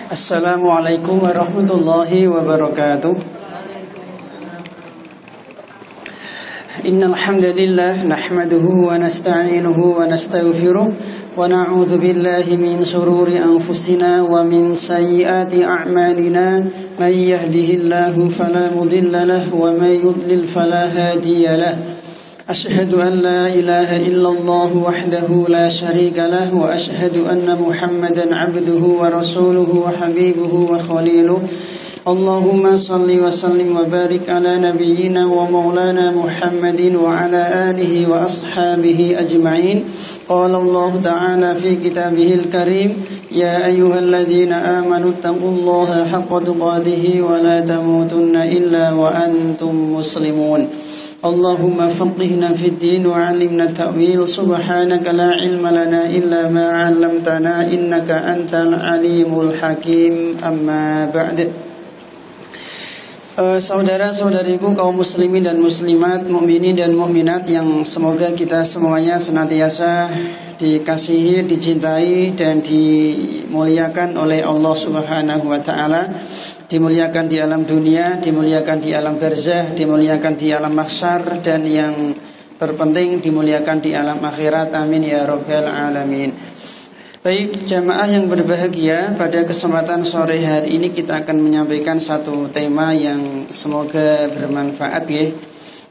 Assalamualaikum warahmatullahi wabarakatuh. Innal hamdalillah nahmaduhu wa nasta'inuhu wa nastaghfiruh wa na'udzu billahi min shururi anfusina wa min sayyiati a'malina. May yahdihillahu fala mudilla lahu wa may yudlil fala hadiya lahu. أشهد أن لا إله إلا الله وحده لا شريك له وأشهد أن محمدا عبده ورسوله وحبيبه وخليله اللهم صل وسلم وبارك على نبينا ومولانا محمد وعلى آله وأصحابه أجمعين قال الله تعالى في كتابه الكريم يا أيها الذين آمنوا اتقوا الله حق تقاته ولا تموتن إلا وأنتم مسلمون اللهم فقهنا في الدين وعلمنا التأويل سبحانك لا علم لنا إلا ما علمتنا إنك أنت العليم الحكيم أما بعد. Saudara-saudariku kaum muslimin dan muslimat, mukminin dan mukminat yang semoga kita semuanya senantiasa dikasihi, dicintai dan dimuliakan oleh Allah Subhanahu wa taala. Dimuliakan di alam dunia, dimuliakan di alam barzah, dimuliakan di alam mahsyar, dan yang terpenting dimuliakan di alam akhirat. Amin ya rabbal alamin. Baik, jamaah yang berbahagia, pada kesempatan sore hari ini kita akan menyampaikan satu tema yang semoga bermanfaat ya,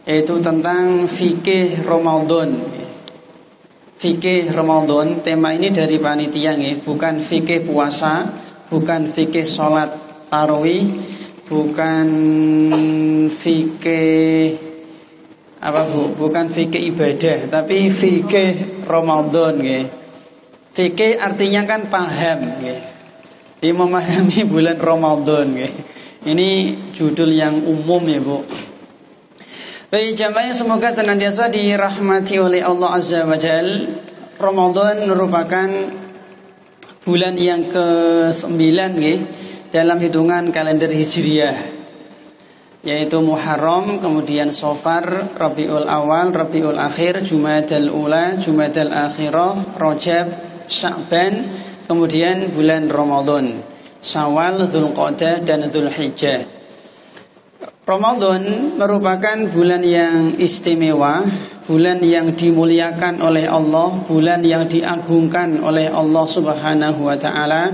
yaitu tentang fikih Ramadan. Fikih Ramadan, tema ini dari panitia ya, bukan fikih puasa, bukan fikih sholat tarawih, bukan fikih bukan fikih ibadah, tapi fikih Ramadan ya. Fikih artinya kan paham ya. Ini memahami bulan Ramadan ya. Ini judul yang umum ya Bu. Baik jamaah, semoga senantiasa dirahmati oleh Allah Azza wa Jal. Ramadan merupakan bulan yang ke-9 ya, dalam hitungan kalender Hijriah, yaitu Muharram, kemudian Safar, Rabiul Awal, Rabiul Akhir, Jumadal Ula, Jumadal Akhirah, Rajab, Sya'ban, kemudian bulan Ramadan, Syawal, Dzulqa'dah dan Dzulhijjah. Ramadan merupakan bulan yang istimewa, bulan yang dimuliakan oleh Allah, bulan yang diagungkan oleh Allah Subhanahu wa taala,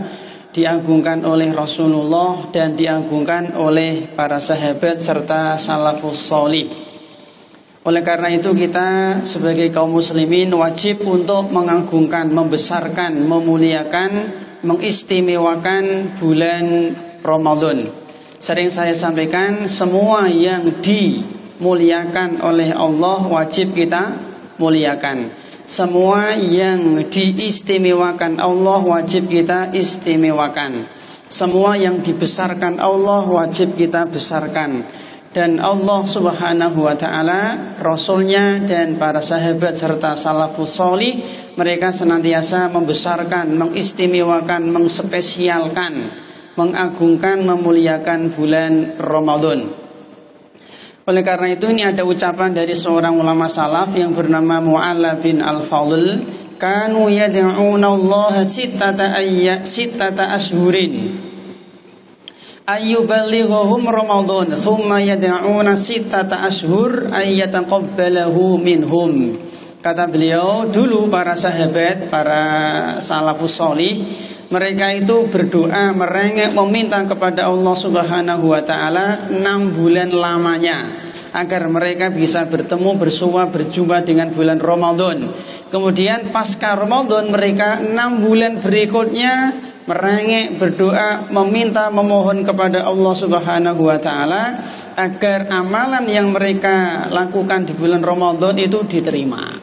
diagungkan oleh Rasulullah dan diagungkan oleh para sahabat serta salafus sholih. Oleh karena itu kita sebagai kaum muslimin wajib untuk mengagungkan, membesarkan, memuliakan, mengistimewakan bulan Ramadan. Sering saya sampaikan, semua yang dimuliakan oleh Allah wajib kita muliakan. Semua yang diistimewakan Allah wajib kita istimewakan. Semua yang dibesarkan Allah wajib kita besarkan. Dan Allah Subhanahu wa taala, Rasulnya dan para sahabat serta salafus sholih, mereka senantiasa membesarkan, mengistimewakan, mengspesialkan, mengagungkan, memuliakan bulan Ramadan. Oleh karena itu ini ada ucapan dari seorang ulama salaf yang bernama Mu'alla bin Al-Fadl, kanu yad'una Allah sittata ashhurin ayyuballighuhum Ramadan thumma yad'una sittata ashhur ayyataqabbalahu minhum. Kata beliau, dulu para sahabat, para salafus sholih, mereka itu berdoa, merengek, meminta kepada Allah Subhanahu wa taala 6 bulan lamanya agar mereka bisa bertemu, bersua, berjumpa dengan bulan Ramadan. Kemudian pasca Ramadan mereka 6 bulan berikutnya merengek, berdoa, meminta, memohon kepada Allah Subhanahu wa taala agar amalan yang mereka lakukan di bulan Ramadan itu diterima.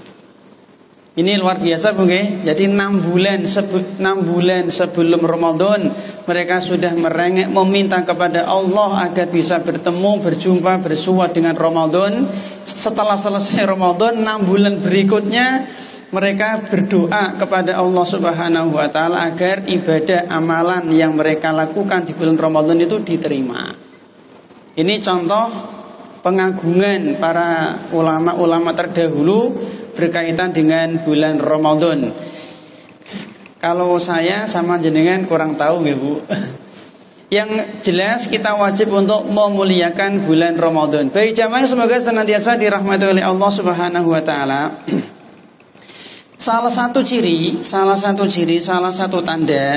Ini luar biasa Bu nggih. Jadi 6 bulan sebelum Ramadan mereka sudah merengek, meminta kepada Allah agar bisa bertemu, berjumpa, bersua dengan Ramadan. Setelah selesai Ramadan, 6 bulan berikutnya mereka berdoa kepada Allah Subhanahu wa taala agar ibadah amalan yang mereka lakukan di bulan Ramadan itu diterima. Ini contoh pengagungan para ulama-ulama terdahulu berkaitan dengan bulan Ramadan. Kalau saya sama jenengan kurang tahu nggih Bu. Yang jelas kita wajib untuk memuliakan bulan Ramadan. Baik jamaah, semoga senantiasa dirahmati oleh Allah Subhanahu wa taala. Salah satu tanda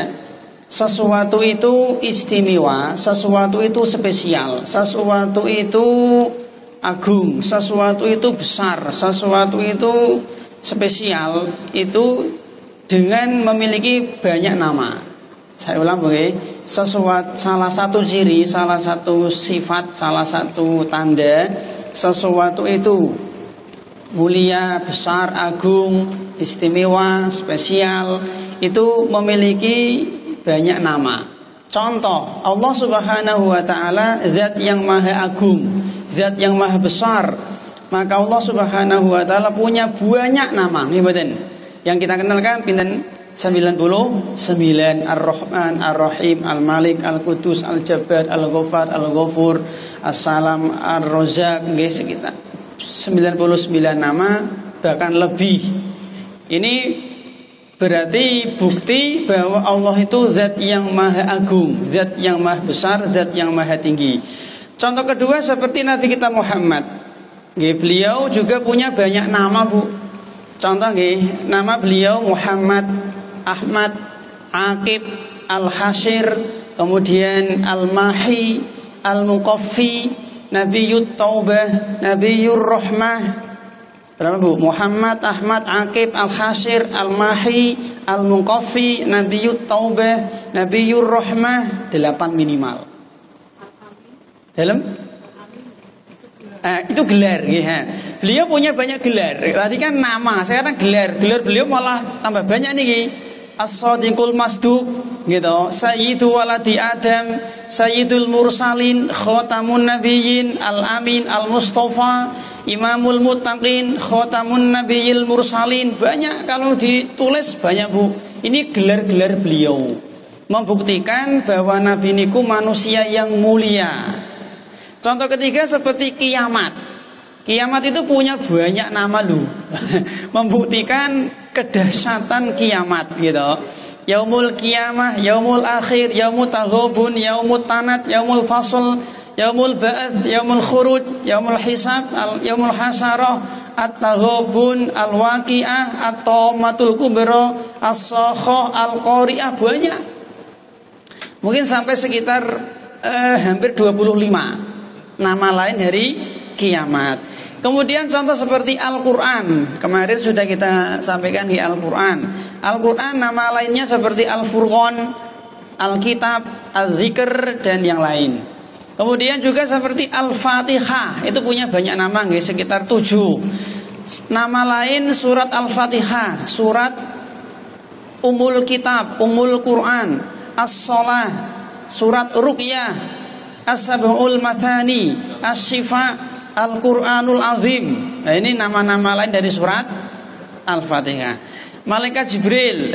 sesuatu itu istimewa, sesuatu itu spesial, sesuatu itu agung, sesuatu itu besar, sesuatu itu spesial, itu dengan memiliki banyak nama. Saya ulang, salah satu ciri, salah satu sifat, salah satu tanda sesuatu itu mulia, besar, agung, istimewa, spesial, itu memiliki banyak nama. Contoh, Allah Subhanahu wa taala zat yang maha agung, zat yang maha besar. Maka Allah Subhanahu wa taala punya banyak nama. Yang kita kenalkan pinten? 99. Ar-Rahman, Ar-Rahim, Al-Malik, Al-Qudus, Al-Jabbar, Al-Ghafar, Al-Ghafur, As-Salam, Ar-Razzaq, nggih sekitar 99 nama, bahkan lebih. Ini berarti bukti bahwa Allah itu zat yang maha agung, zat yang maha besar, zat yang maha tinggi. Contoh kedua seperti Nabi kita Muhammad. Beliau juga punya banyak nama, Bu. Contoh nama beliau Muhammad, Ahmad, Aqib, Al-Hashir, kemudian Al-Mahi, Al-Muqaffi, Nabiyut Taubah, Nabiyur Rahmah. Berapa, Bu? Muhammad, Ahmad, Aqib, Al-Hashir, Al-Mahi, Al-Muqaffi, Nabiyut Taubah, Nabiyur Rahmah. 8 minimal. Dalam? Itu gelar ya. Beliau punya banyak gelar. Tadi kan nama, sekarang gelar. Gelar beliau malah tambah banyak nih. As-Sadiqul Masduq gitu, Sayyidu waladi Adam, Sayyidul Mursalin, Khatamun Nabiyyin, Al-Amin, Al-Mustafa, Imamul Muttaqin, Khatamun Nabiyil Mursalin. Banyak, kalau ditulis banyak, Bu. Ini gelar-gelar beliau, membuktikan bahwa Nabi niku manusia yang mulia. Contoh ketiga seperti kiamat. Kiamat itu punya banyak nama, loh. Membuktikan kedahsyatan kiamat gitu. Yaumul Qiyamah, Yaumul Akhir, Yaumul Taghabun, Yaumul Tanat, Yaumul Fasl, Yaumul Ba'ats, Yaumul Khuruj, Yaumul Hisab, Yaumul Hasyarah, At-Taghabun, Al-Waqi'ah, At-Tamatul Kubra, As-Sakhah, Al-Qari'ah. Banyak. Mungkin sampai sekitar hampir 25 nama lain dari kiamat. Kemudian contoh seperti Al-Quran. Kemarin sudah kita sampaikan di Al-Quran. Al-Quran nama lainnya seperti Al-Furqan, Al-Kitab, Al-Zikr, dan yang lain. Kemudian juga seperti Al-Fatihah. Itu punya banyak nama, sekitar 7. Nama lain surat Al-Fatihah, surat Ummul Kitab, Ummul Quran, As-Salah, surat Ruqyah, As-Sab'ul Mathani, As-Shifa, Al-Quranul Azim. Nah, ini nama-nama lain dari surat Al-Fatihah. Malaikat Jibril,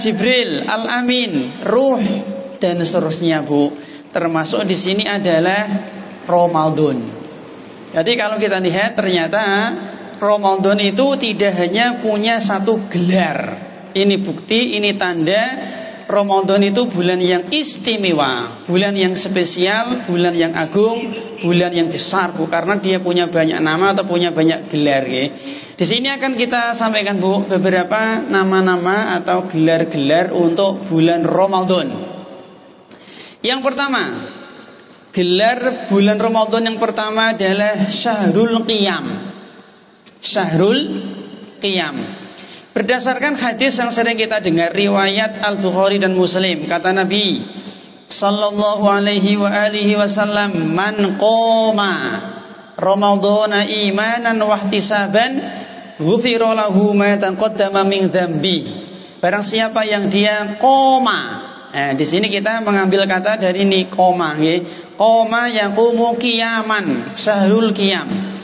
Jibril, Al-Amin, Ruh, dan seterusnya, Bu. Termasuk di sini adalah Ramadan. Jadi kalau kita lihat ternyata Ramadan itu tidak hanya punya satu gelar. Ini bukti, ini tanda Ramadan itu bulan yang istimewa, bulan yang spesial, bulan yang agung, bulan yang besar, Bu, karena dia punya banyak nama atau punya banyak gelar, ya. Di sini akan kita sampaikan, Bu, beberapa nama-nama atau gelar-gelar untuk bulan Ramadan. Yang pertama, gelar bulan Ramadan yang pertama adalah Syahrul Qiyam. Syahrul Qiyam. Berdasarkan hadis yang sering kita dengar, riwayat Al-Bukhari dan Muslim, kata Nabi sallallahu alaihi wa alihi wasallam, man qoma Ramadhana imanan wa ihtisaban ghufira lahu ma taqaddama min dzambi. Barang siapa yang dia qoma. Di sini kita mengambil kata dari ini qoma, nggih. Qoma yaqumu qiyaman, syahrul qiyam.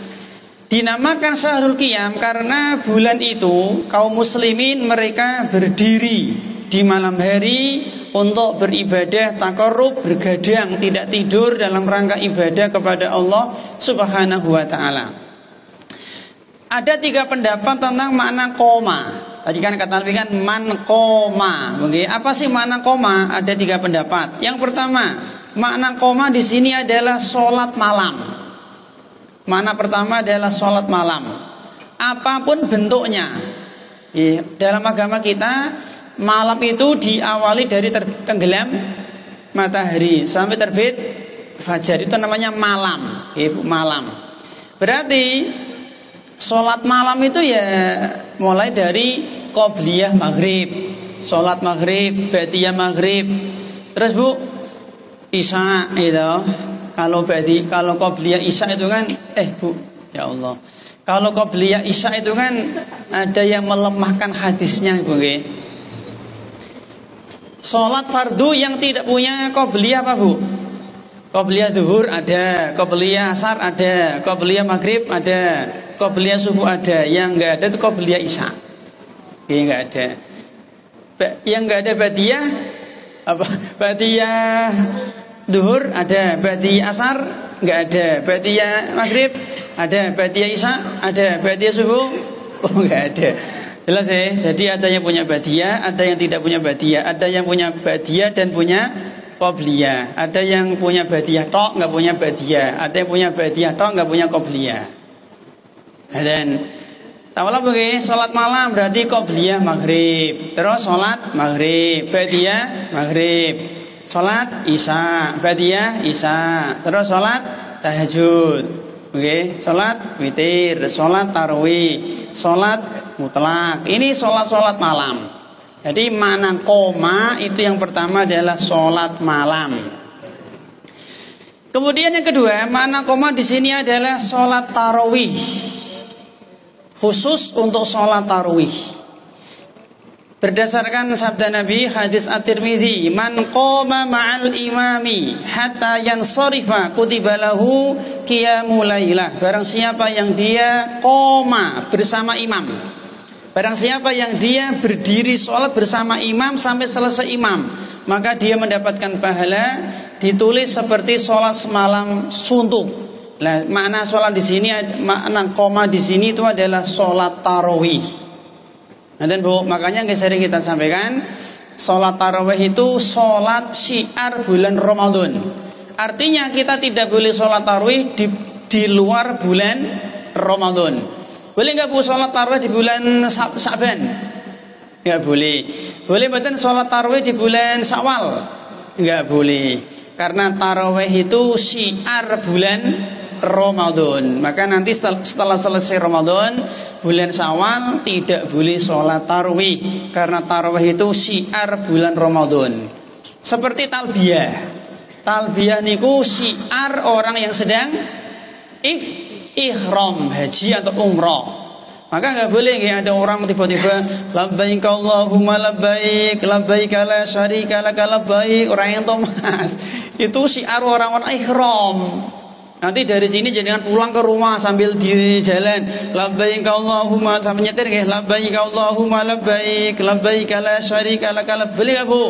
Dinamakan Syahrul Qiyam karena bulan itu kaum muslimin mereka berdiri di malam hari untuk beribadah takarrub, bergadang, tidak tidur dalam rangka ibadah kepada Allah Subhanahu wa taala. Ada 3 pendapat tentang makna qoma. Tadi kan kata Nabi kan man qoma. Apa sih makna qoma? Ada 3 pendapat. Yang pertama, makna qoma di sini adalah sholat malam. Makna pertama adalah sholat malam. Apapun bentuknya. Dalam agama kita, malam itu diawali dari tenggelam matahari sampai terbit fajar, itu namanya malam. Malam. Berarti sholat malam itu ya mulai dari qobliyah maghrib, sholat maghrib, ba'diyah maghrib, terus Bu isya itu. Kalau qobliyah isya itu kan Bu, ya Allah. Kalau qobliyah isya itu kan ada yang melemahkan hadisnya Bu. Sholat fardu yang tidak punya qobliyah apa Bu? Qobliyah zuhur ada, qobliyah asar ada, qobliyah maghrib ada, qobliyah subuh ada. Yang enggak ada itu qobliyah isya. Enggak ada. Yang enggak ada ba'diyah apa? Ba'diyah zuhur ada, ba'diyah asar enggak ada, ba'diyah maghrib ada, ba'diyah isya ada, ba'diyah subuh enggak ada. Jelas ya? Jadi ada yang punya ba'diyah, ada yang tidak punya ba'diyah, ada yang punya ba'diyah dan punya qobliyah, ada yang punya ba'diyah tok enggak punya ba'diyah, ada yang punya ba'diyah tok enggak punya qobliyah. Dan tahulah begini, sholat malam berarti qobliyah maghrib, terus sholat maghrib, ba'diyah maghrib, sholat isya, ba'diyah isya, terus sholat tahajud, sholat witir, sholat tarawih, sholat mutlak. Ini sholat malam. Jadi makna qoma itu yang pertama adalah sholat malam. Kemudian yang kedua, makna qoma di sini adalah sholat tarawih. Khusus untuk sholat tarawih. Berdasarkan sabda Nabi hadis At-Tirmidzi, man qoma ma'al imami hatta yansarifa kutiba lahu qiyamul lailah. Barang siapa yang dia qoma bersama imam, barang siapa yang dia berdiri sholat bersama imam sampai selesai imam, maka dia mendapatkan pahala ditulis seperti sholat semalam suntuk. Nah, makna sholat di sini, makna qoma di sini itu adalah sholat tarawih. Dan Bu, makanya yang sering kita sampaikan, sholat tarawih itu sholat syiar bulan Ramadan. Artinya kita tidak boleh sholat tarawih di luar bulan Ramadan. Boleh nggak Bu sholat tarawih di bulan Sa'ban? Nggak boleh. Boleh betul sholat tarawih di bulan Syawal? Nggak boleh. Karena tarawih itu syiar bulan Ramadan. Maka nanti setelah selesai Ramadan, bulan Syawal tidak boleh sholat tarawih, karena tarawih itu syiar bulan Ramadan. Seperti talbiyah. Talbiyah niku syiar orang yang sedang ihram haji atau umrah. Maka nggak boleh ada orang tiba-tiba labbaik Allahumma labbaik, labbaik la syarika lak labbaik, orang yang Thomas. Itu syiar orang-orang ihram. Nanti dari sini jangan pulang ke rumah sambil di jalan labbaik Allahumma sambil nyetir nggih, labbaik Allahumma labbaik, labbaik la syarika lak labbaik. Boleh enggak Bu?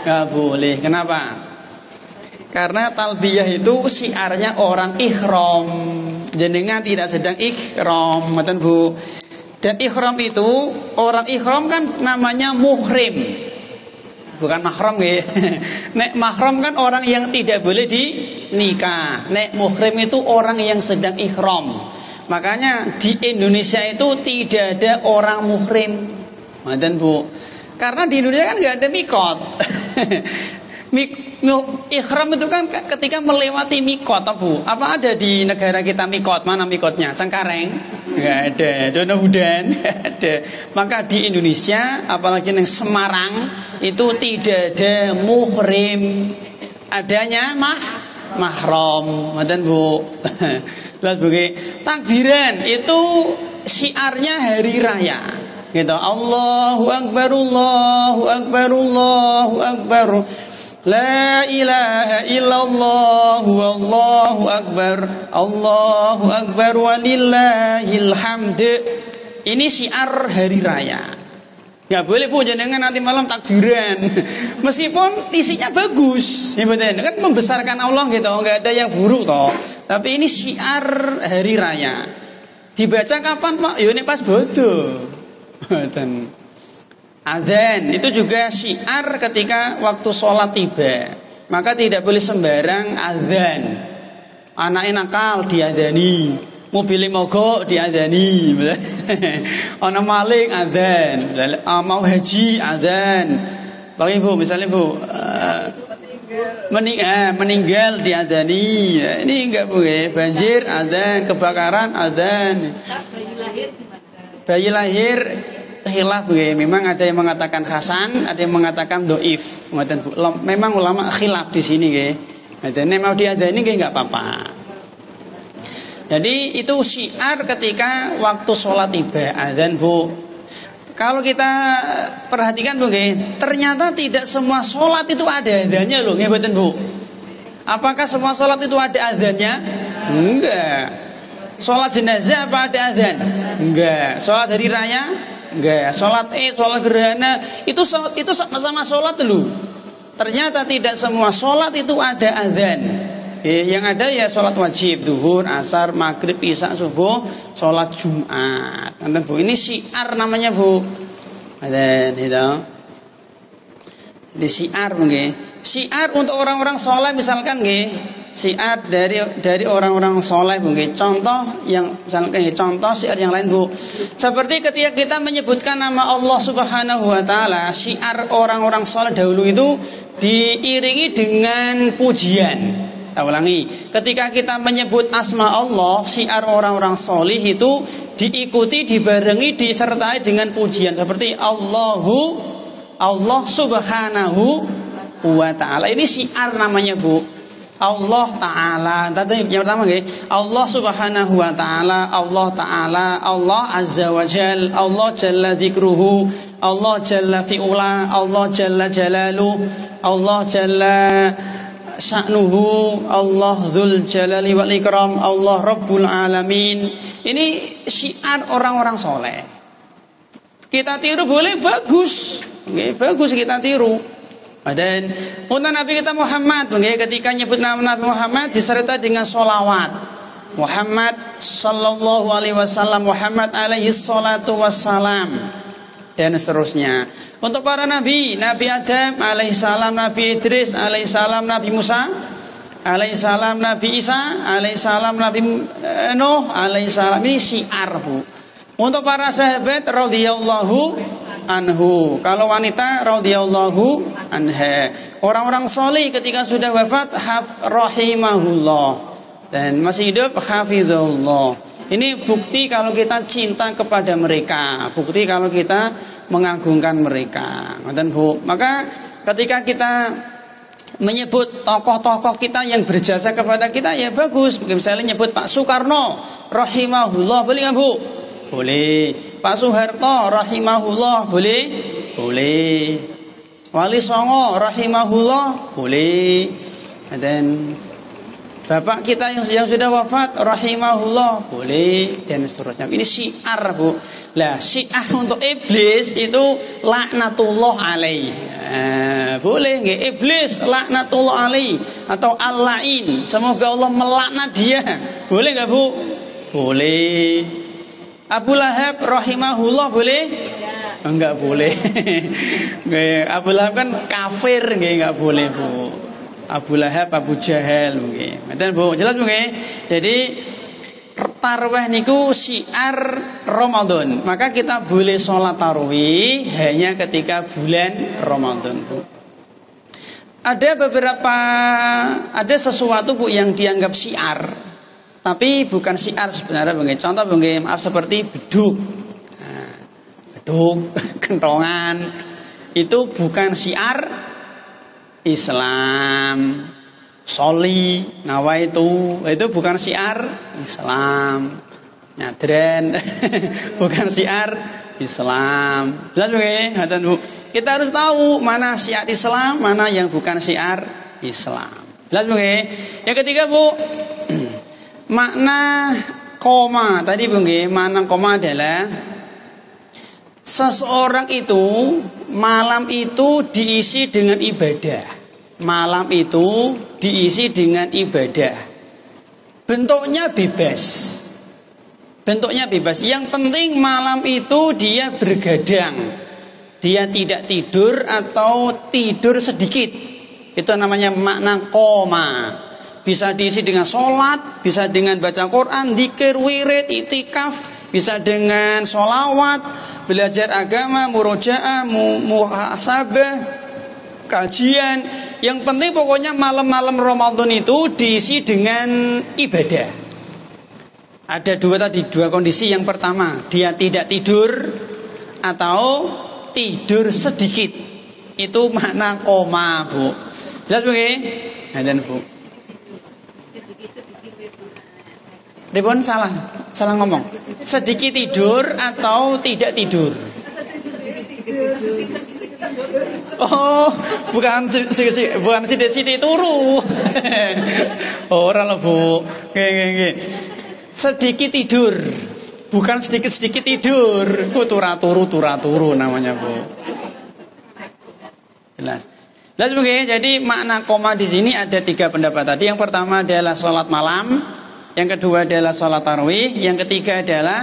Enggak boleh. Kenapa? Karena talbiyah itu syiarnya orang ihram. Jenengan tidak sedang ihram, ngoten Bu. Dan ihram itu, orang ihram kan namanya muhrim. Bukan mahram nggih. Nek mahram kan orang yang tidak boleh dinikah. Nek muhrim itu orang yang sedang ihram. Makanya di Indonesia itu tidak ada orang muhrim. Ngoten Bu. Karena di Indonesia kan enggak ada mikot. Ihram itu kan ketika melewati mikot, Bu. Apa ada di negara kita mikot? Mana mikotnya? Cengkareng? Enggak ada. Dono Hudan? Enggak ada. Maka di Indonesia, apalagi di Semarang, itu tidak ada muhrim. Adanya mahram. Ngoten Bu. Terus begini, takbiran itu syiarnya hari raya. Gitu. Allahu Akbar, Allahu Akbar, Allahu Akbar. La ilaha illallah wallahu akbar, Allahu akbar walillahil hamd. Ini syiar hari raya. Enggak boleh Bu jenengan nanti malam takbiran. Meskipun isinya bagus, ya betul. Kan membesarkan Allah gitu, enggak ada yang buruk toh. Tapi ini syiar hari raya. Dibaca kapan Pak? Ya ini pas bodoh. Dan adzan itu juga syiar ketika waktu sholat tiba. Maka tidak boleh sembarang adzan. Anak nakal diadzani, mobil mogok diadzani, ana maling adzan, mau haji adzan. Bagi Bu, misalnya Bu meninggal diadzani, ini enggak boleh. Banjir adzan, kebakaran adzan. Bayi lahir khilaf Bu. Memang ada yang mengatakan hasan, ada yang mengatakan dhaif. Memang ulama khilaf di sini nggih. Nek mau diadzani nggih enggak apa-apa. Jadi itu syiar ketika waktu sholat tiba adzan Bu. Kalau kita perhatikan Bu, ternyata tidak semua sholat itu ada adzannya loh, nggih Bu. Apakah semua sholat itu ada adzannya? Enggak. Sholat jenazah apa ada adzan? Enggak. Sholat hari raya? Enggak. Sholat sholat gerhana itu sama-sama sholat dulu. Ternyata tidak semua sholat itu ada adzan. Yang ada ya sholat wajib, zuhur, asar, maghrib, isya, subuh, sholat Jumat. Bu, ini syiar namanya Bu. Ada itu. Di syiar nggih. Syiar untuk orang-orang soleh misalkan nggih. Syiar dari orang-orang soleh nggih. Contoh yang misalkan contoh syiar yang lain Bu. Seperti ketika kita menyebutkan nama Allah Subhanahu wa taala, syiar orang-orang soleh dahulu itu diiringi dengan pujian. Kita ulangi, ketika kita menyebut asma Allah, syiar orang-orang solih itu diikuti, dibarengi, disertai dengan pujian seperti Allah Subhanahu wa ta'ala. Ini syiar namanya Bu. Allah Ta'ala. Tadi yang pertama Allah Subhanahu wa ta'ala, Allah Ta'ala, Allah Azza wa Jal, Allah Jalla Dzikruhu, Allah Jalla Fi'ula, Allah Jalla Jalalu, Allah Jalla Sya'nuhu, Allah Dzul Jalali wal Ikram, Allah Rabbul Alamin. Ini syiar orang-orang soleh. Kita tiru boleh, bagus. Bagus kita tiru. Dan untuk Nabi kita Muhammad, ketika nyebut nama Nabi Muhammad disertai dengan sholawat. Muhammad sallallahu alaihi wasallam, Muhammad alaihi salatu wassalam, dan seterusnya. Untuk para nabi, Nabi Adam alaihissalam, Nabi Idris alaihissalam, Nabi Musa alaihissalam, Nabi Isa alaihissalam, Nabi Nuh alaihissalam. Ini syiar Bu. Untuk para sahabat radhiyallahu anhu. Kalau wanita radhiyallahu anha. Orang-orang soleh ketika sudah wafat rahimahullah, dan masih hidup hafizahullah. Ini bukti kalau kita cinta kepada mereka, bukti kalau kita mengagungkan mereka. Bu, maka ketika kita menyebut tokoh-tokoh kita yang berjasa kepada kita, ya bagus. Misalnya nyebut Pak Soekarno rahimahullah, boleh nggak Bu? Boleh. Pak Soeharto rahimahullah, boleh? Boleh. Wali Songo rahimahullah, boleh. Dan bapak kita yang sudah wafat rahimahullah, boleh, dan seterusnya. Ini syiar Bu. Lah syiar untuk iblis itu laknatullah alaih. Boleh nggih, iblis laknatullah alaih atau al-lain, semoga Allah melaknat dia. Boleh enggak Bu? Boleh. Abu Lahab rahimahullah, boleh? Enggak boleh. Abu Lahab kan kafir, enggak boleh Bu. Abu Lahab, Abu Jahal mungkin. Bu, jelas mungkin. Jadi tarawih niku syiar Ramadan. Maka kita boleh sholat tarawih hanya ketika bulan Ramadan Bu. Ada sesuatu Bu yang dianggap syiar, tapi bukan syiar sebenarnya mungkin. Contoh mungkin maaf seperti beduk. Beduk, kentongan itu bukan syiar Islam. Soli, nawaitu, itu bukan syiar Islam. Nyadren, bukan syiar Islam. Jelas Bu? Kita harus tahu mana syiar Islam, mana yang bukan syiar Islam. Jelas Bu? Yang ketiga Bu, makna koma. Tadi Bu, makna koma adalah seseorang itu malam itu diisi dengan ibadah. Malam itu diisi dengan ibadah. Bentuknya bebas. Bentuknya bebas. Yang penting malam itu dia bergadang. Dia tidak tidur atau tidur sedikit. Itu namanya makna koma. Bisa diisi dengan sholat, bisa dengan baca Quran, dzikir, wirid, itikaf, bisa dengan sholawat, belajar agama, murojaah, muhasabah, kajian. Yang penting pokoknya malam-malam Ramadan itu diisi dengan ibadah. Ada dua kondisi. Yang pertama, dia tidak tidur atau tidur sedikit. Itu makna koma, Bu. Jelas Bu? Ngaten, Bu. Ribon salah ngomong. Sedikit tidur atau tidak tidur? Oh, bukan sithik turu. Ora lho, Bu. Nggih. Sedikit tidur. Bukan sedikit tidur. Turu namanya, Bu. Jelas. Jadi makna koma di sini ada 3 pendapat tadi. Yang pertama adalah sholat malam, yang kedua adalah sholat tarawih, yang ketiga adalah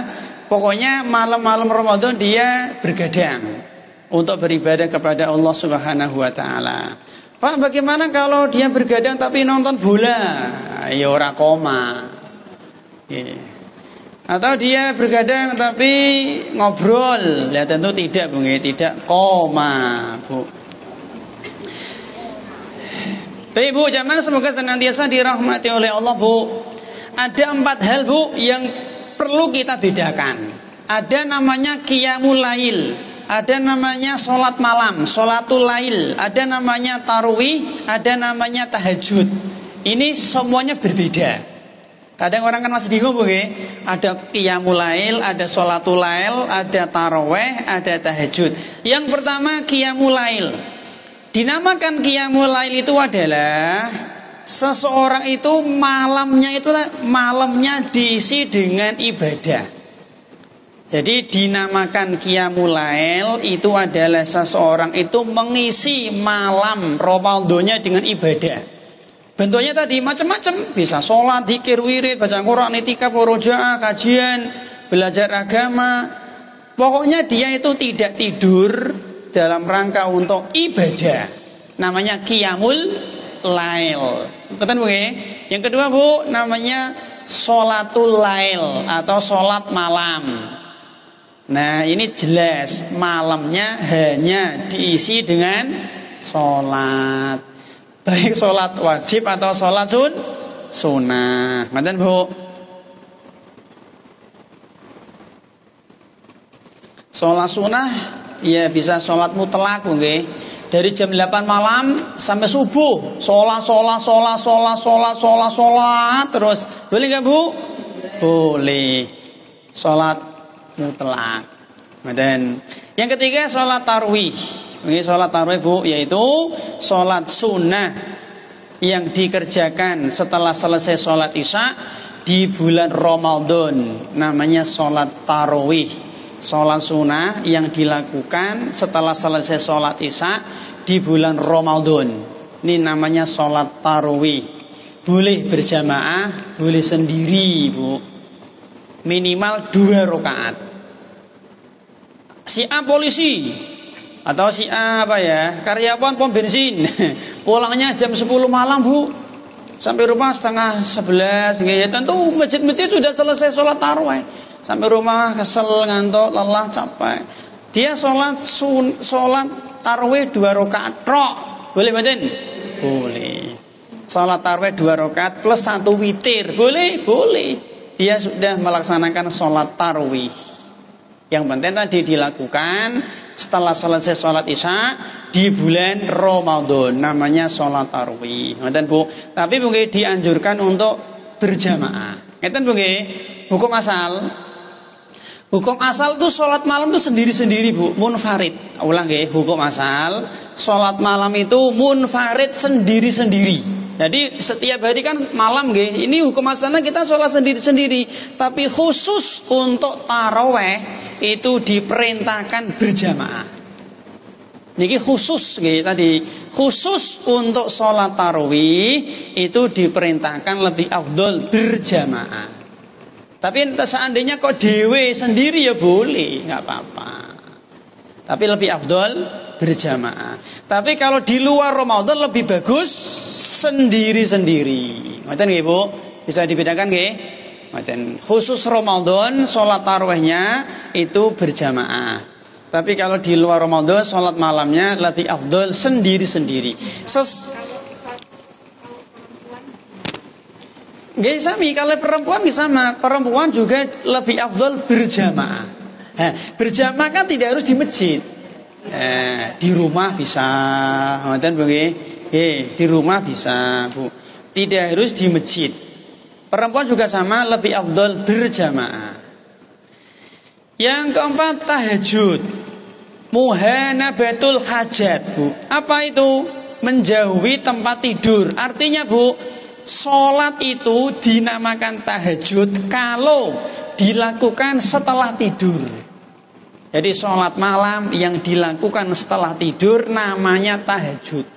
pokoknya malam-malam Ramadan dia bergadang untuk beribadah kepada Allah Subhanahu wa taala. Pak, bagaimana kalau dia bergadang tapi nonton bola? Ya ora koma. Atau dia bergadang tapi ngobrol? Ya tentu tidak, Bu, tidak koma, Bu. Baik, Bu, jamaah semoga senantiasa dirahmati oleh Allah, Bu. Ada 4 hal, Bu, yang perlu kita bedakan. Ada namanya qiyamul lail, ada namanya sholat malam, sholatul lail, ada namanya tarawih, ada namanya tahajud. Ini semuanya berbeda. Kadang orang kan masih bingung, Bu, ada qiyamul lail, ada sholatul lail, ada tarawih, ada tahajud. Yang pertama qiyamul lail. Dinamakan qiyamul lail itu adalah seseorang itu malamnya diisi dengan ibadah. Jadi dinamakan qiyamul lail itu adalah seseorang itu mengisi malam Ramadannya dengan ibadah. Bentuknya tadi macam-macam, bisa sholat, dzikir, wirid, baca Quran, itikaf, murojaah, kajian, belajar agama. Pokoknya dia itu tidak tidur dalam rangka untuk ibadah. Namanya qiyamul lail. Ketahuan, Bu? Yang kedua, Bu, namanya sholatul lail atau sholat malam. Nah, ini jelas malamnya hanya diisi dengan sholat. Baik sholat wajib atau sholat sunnah. Ngerti, Bu? Sholat sunnah ya bisa sholat mutlak, Bu, dari jam 8 malam sampai subuh. Sholat terus. Boleh nggak, Bu? Boleh. Sholat mutlak. Dan yang ketiga sholat tarawih. Ini sholat tarawih, Bu, yaitu sholat sunnah yang dikerjakan setelah selesai sholat isya di bulan Ramadan. Namanya sholat tarawih. Sholat sunnah yang dilakukan setelah selesai sholat isya di bulan Ramadan. Ini namanya sholat tarawih. Boleh berjamaah, boleh sendiri, Bu. Minimal 2 rakaat. Si A polisi atau si A karyawan pom bensin, pulangnya jam 10 malam, Bu, sampai rumah setengah 11. Ya tentu masjid-masjid sudah selesai sholat tarawih. Sampai rumah kesel, ngantuk, lelah, capek. Dia sholat tarawih 2 rakaat tok. Boleh, mboten? Boleh. Sholat tarawih 2 rakaat plus 1 witir. Boleh? Boleh. Dia sudah melaksanakan sholat tarawih. Yang penting tadi dilakukan setelah selesai sholat isya di bulan Ramadan. Namanya sholat tarawih. Ngerti, Bu? Tapi Bu, dianjurkan untuk berjamaah. Ngerti, Bu? Hukum asal. Hukum asal itu sholat malam itu sendiri-sendiri, Bu, munfarid. Ulang, hukum asal sholat malam itu munfarid, sendiri-sendiri. Jadi setiap hari kan malam, ini hukum asalnya kita sholat sendiri-sendiri. Tapi khusus untuk taraweh itu diperintahkan berjamaah. Niki khusus, tadi khusus untuk sholat tarawih itu diperintahkan lebih afdol berjamaah. Tapi seandainya kok dewe sendiri ya boleh, nggak apa-apa. Tapi lebih afdol berjamaah. Tapi kalau di luar Ramadan lebih bagus sendiri-sendiri. Ngoten nggih Bu? Bisa dibedakan nggih? Ngoten. Khusus Ramadan salat tarawihnya itu berjamaah. Tapi kalau di luar Ramadan salat malamnya lebih afdol sendiri-sendiri. Nggih sami, kalau perempuan sama, perempuan juga lebih afdol berjamaah. Berjamaah kan tidak harus di masjid. Di rumah bisa, ngoten Bu nggih. Di rumah bisa, Bu. Tidak harus di masjid. Perempuan juga sama, lebih afdol berjamaah. Yang keempat tahajud. Muhanabatul hajat, Bu. Apa itu? Menjauhi tempat tidur. Artinya Bu, sholat itu dinamakan tahajud kalau dilakukan setelah tidur. Jadi sholat malam yang dilakukan setelah tidur namanya tahajud.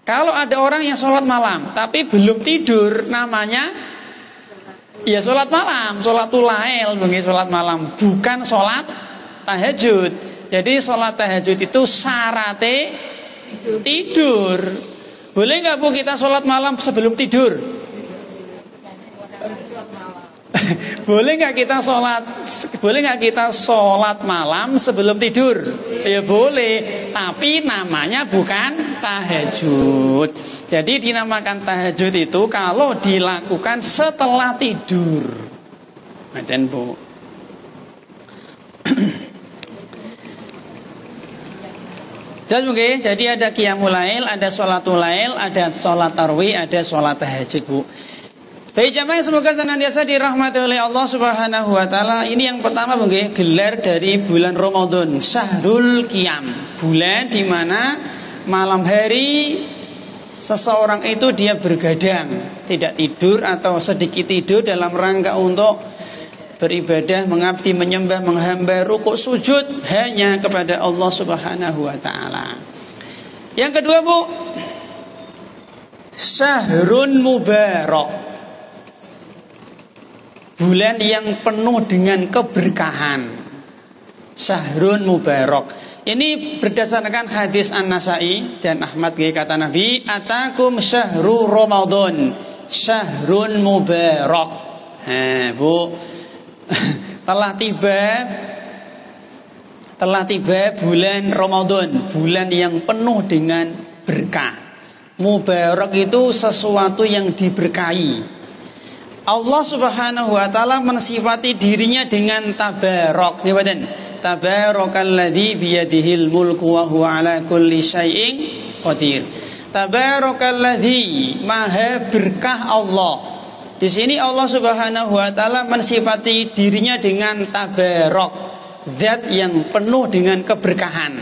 Kalau ada orang yang sholat malam tapi belum tidur, namanya ya sholat malam, sholatul lail, sholat malam, bukan sholat tahajud. Jadi sholat tahajud itu syaratnya tidur. Boleh nggak Bu kita sholat malam sebelum tidur? Boleh nggak kita sholat malam sebelum tidur? Ya boleh, tapi namanya bukan tahajud. Jadi dinamakan tahajud itu kalau dilakukan setelah tidur. Ngeten Bu. Jadi ada qiyamul lail, ada sholatul lail, ada sholat tarawih, ada sholat tahajud Bu. Baik jamaah, semoga senantiasa dirahmati oleh Allah Subhanahu wa taala. Ini yang pertama Bu nggih, gelar dari bulan Ramadan, Syahrul Qiyam. Bulan di mana malam hari seseorang itu dia bergadang, tidak tidur atau sedikit tidur dalam rangka untuk beribadah, mengabdi, menyembah, menghamba, rukuk, sujud hanya kepada Allah Subhanahu wa taala. Yang kedua Bu, Syahrun Mubarak. Bulan yang penuh dengan keberkahan. Syahrun Mubarak. Ini berdasarkan hadis An-Nasai dan Ahmad kata Nabi, atakum syahru Ramadan, syahrun mubarak. Bu, telah tiba bulan Ramadan, bulan yang penuh dengan berkah. Mubarak itu sesuatu yang diberkahi. Allah Subhanahu wa taala mensifati dirinya dengan tabarak. Tabarakalladzi biyadihil mulku wa huwa ala kulli syai'in qadir. Tabarakalladzi, maha berkah Allah. Di sini Allah Subhanahu wa taala mensifati dirinya dengan tabarak, zat yang penuh dengan keberkahan.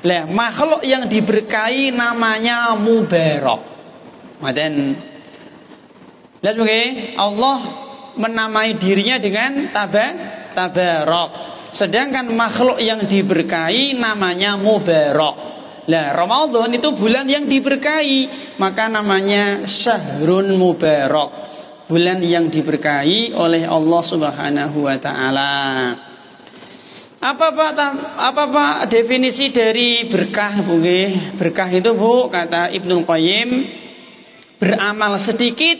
Lah, makhluk yang diberkahi namanya mubarak. Maden lihat begini, Allah menamai dirinya dengan tabarak. Sedangkan makhluk yang diberkahi namanya mubarak. Lah, Ramadan itu bulan yang diberkahi, maka namanya Syahrun Mubarak. Bulan yang diberkahi oleh Allah Subhanahu wa taala. Apa Pak definisi dari berkah Bu? Berkah itu Bu, kata Ibnu Qayyim, beramal sedikit,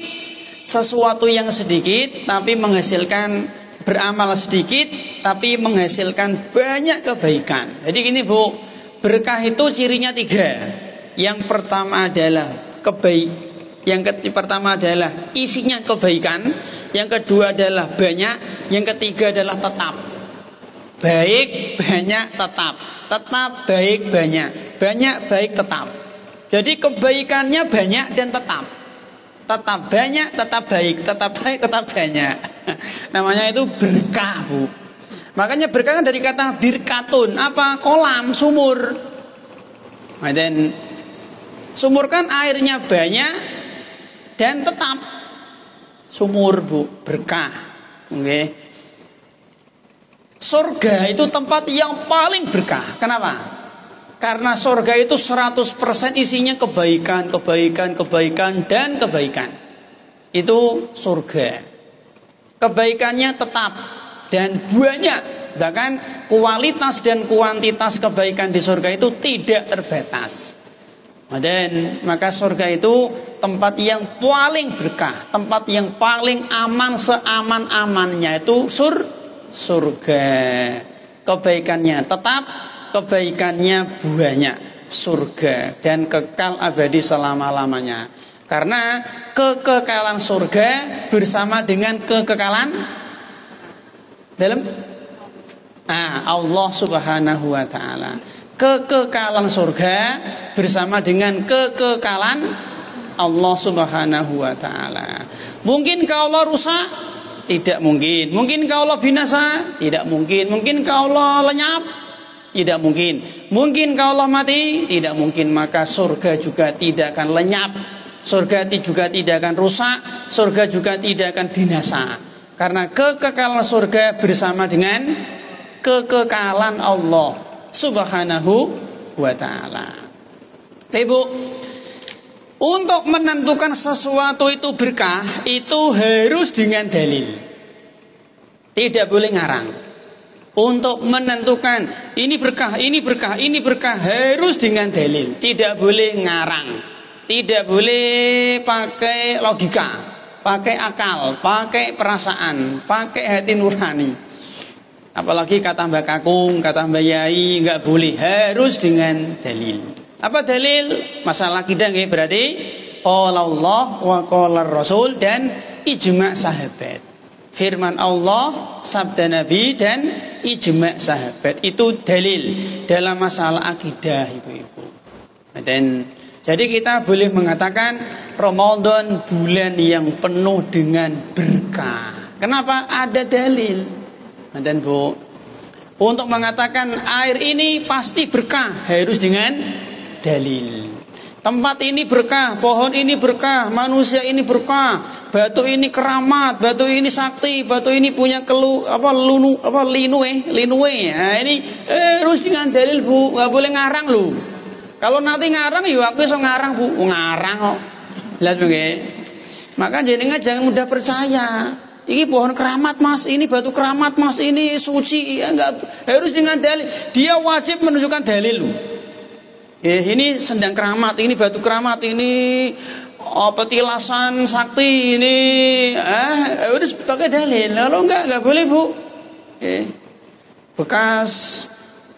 sesuatu yang sedikit tapi menghasilkan, beramal sedikit tapi menghasilkan banyak kebaikan. Jadi gini Bu, berkah itu cirinya 3. Yang pertama adalah pertama adalah isinya kebaikan, yang kedua adalah banyak, yang ketiga adalah tetap. Baik, banyak, tetap. Tetap, baik, banyak. Banyak, baik, tetap. Jadi kebaikannya banyak dan tetap. Tetap banyak, tetap baik, tetap baik, tetap banyak. Namanya itu berkah Bu. Makanya berkah kan dari kata birkatun. Apa? Kolam, sumur. Dan sumur kan airnya banyak dan tetap. Sumur Bu, berkah. Oke. Surga itu tempat yang paling berkah. Kenapa? Karena surga itu 100% isinya kebaikan, kebaikan, kebaikan, dan kebaikan. Itu surga. Kebaikannya tetap dan banyak. Bahkan kualitas dan kuantitas kebaikan di surga itu tidak terbatas. Dan maka surga itu tempat yang paling berkah, tempat yang paling aman, seaman-amannya itu surga. Kebaikannya tetap, kebaikannya banyak, surga dan kekal abadi selama-lamanya. Karena kekekalan surga bersama dengan kekekalan dalam Allah Subhanahu wa taala. Kekekalan surga bersama dengan kekekalan Allah Subhanahu wa taala. Mungkinkah Allah rusak? Tidak mungkin. Mungkinkah Allah binasa? Tidak mungkin. Mungkinkah Allah lenyap? Tidak mungkin. Mungkinkah Allah mati? Tidak mungkin. Maka surga juga tidak akan lenyap. Surga juga tidak akan rusak. Surga juga tidak akan binasa. Karena kekekalan surga bersama dengan kekekalan Allah Subhanahu wa ta'ala. Ibu, untuk menentukan sesuatu itu berkah, itu harus dengan dalil. Tidak boleh ngarang. Untuk menentukan ini berkah, ini berkah, ini berkah, harus dengan dalil. Tidak boleh ngarang. Tidak boleh pakai logika, pakai akal, pakai perasaan, pakai hati nurani. Apalagi kata Mbak Kakung, kata Mbak Yai, enggak boleh, harus dengan dalil. Apa dalil? Masalah kita nggih berarti qala Allah wa qala Rasul dan ijma' sahabat. Firman Allah, sabda Nabi dan ijma' sahabat itu dalil dalam masalah akidah, ibu-ibu. Dan jadi kita boleh mengatakan Ramadan bulan yang penuh dengan berkah. Kenapa? Ada dalil. Dan Bu, untuk mengatakan air ini pasti berkah harus dengan dalil. Tempat ini berkah, pohon ini berkah, manusia ini berkah, batu ini keramat, batu ini sakti, batu ini punya linue. Nah, ini harus dengan dalil, Bu. Enggak boleh ngarang loh. Kalau nanti ngarang ya aku iso ngarang, Bu. Ngarang kok. Lihat nggih. Maka jenengan jangan mudah percaya. Ini pohon keramat mas, ini batu keramat mas, ini suci, ya enggak, harus dengan dalil. Dia wajib menunjukkan dalil loh. Ini sendang keramat, ini batu keramat, ini petilasan sakti, ini harus pakai dalil. Kalau enggak boleh Bu. Bekas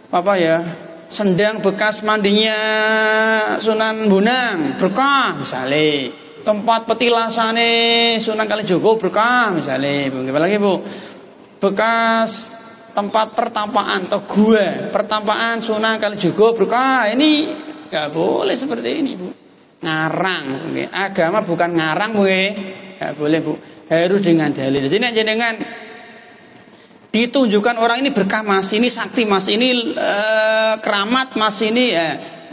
apa ya? Sendang bekas mandinya Sunan Bonang berkah misalnya. Tempat petilasane Sunan Kalijogo berkah misalnya. Apalagi Bu, bekas tempat pertapaan atau gua pertapaan Sunan Kalijogo berkah. Ini nggak boleh seperti ini Bu. Ngarang, agama bukan ngarang Bu. Nggak boleh Bu. Harus dengan dalil. Jadi dengan ditunjukkan orang ini berkah mas, ini sakti mas, ini keramat mas, ini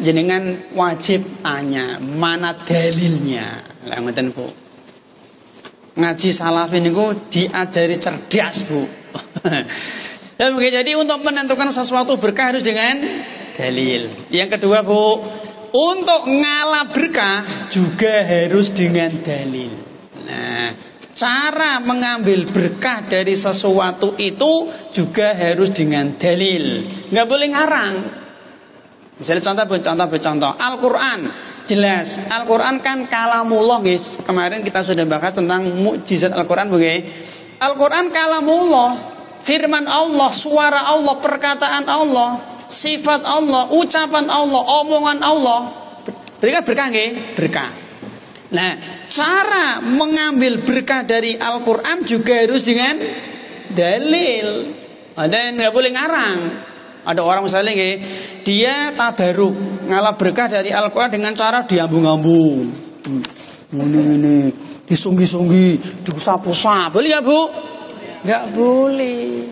jenengan wajib tanya mana dalilnya. Lah ngoten Bu. Ngaji salafin niku diajari cerdas Bu. Dan jadi untuk menentukan sesuatu berkah harus dengan dalil. Yang kedua Bu, untuk ngalah berkah juga harus dengan dalil. Nah, cara mengambil berkah dari sesuatu itu juga harus dengan dalil. Enggak boleh ngarang. Misalnya contoh Al-Quran jelas. Al-Quran kan kalamullah guys. Kemarin kita sudah bahas tentang mukjizat Al-Quran Al-Quran kalamullah, firman Allah, suara Allah, perkataan Allah, sifat Allah, ucapan Allah, omongan Allah. Berkah nggih? Berkah. Nah, cara mengambil berkah dari Al-Quran juga harus dengan dalil. Dan nggak boleh ngarang. Ada orang misalnya dia tabaruk ngalah berkah dari Al-Quran dengan cara diambung-ambung, ini disunggi-sunggi, diusap-usap. Boleh ya Bu? Nggak boleh.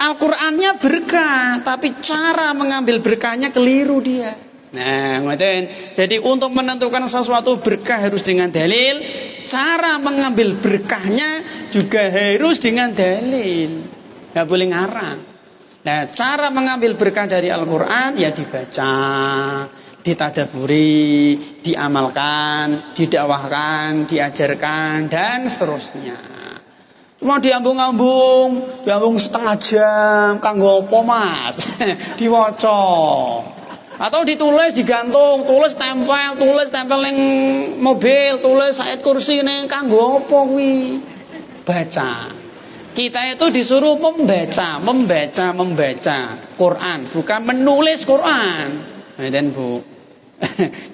Al-Qurannya berkah, tapi cara mengambil berkahnya keliru dia. Nah, ngoten. Jadi untuk menentukan sesuatu berkah harus dengan dalil, cara mengambil berkahnya juga harus dengan dalil. Nggak boleh ngarang. Nah, cara mengambil berkah dari Al-Quran ya dibaca, ditadaburi, diamalkan, didakwahkan, diajarkan dan seterusnya. Cuma diambung setengah jam, kanggo apa Mas? Diwaca. Atau ditulis digantung, tulis tempel ning mobil, tulis ayat kursi ning kanggo apa kuwi? Baca. Kita itu disuruh membaca Quran, bukan menulis Quran. Ngeten, Bu.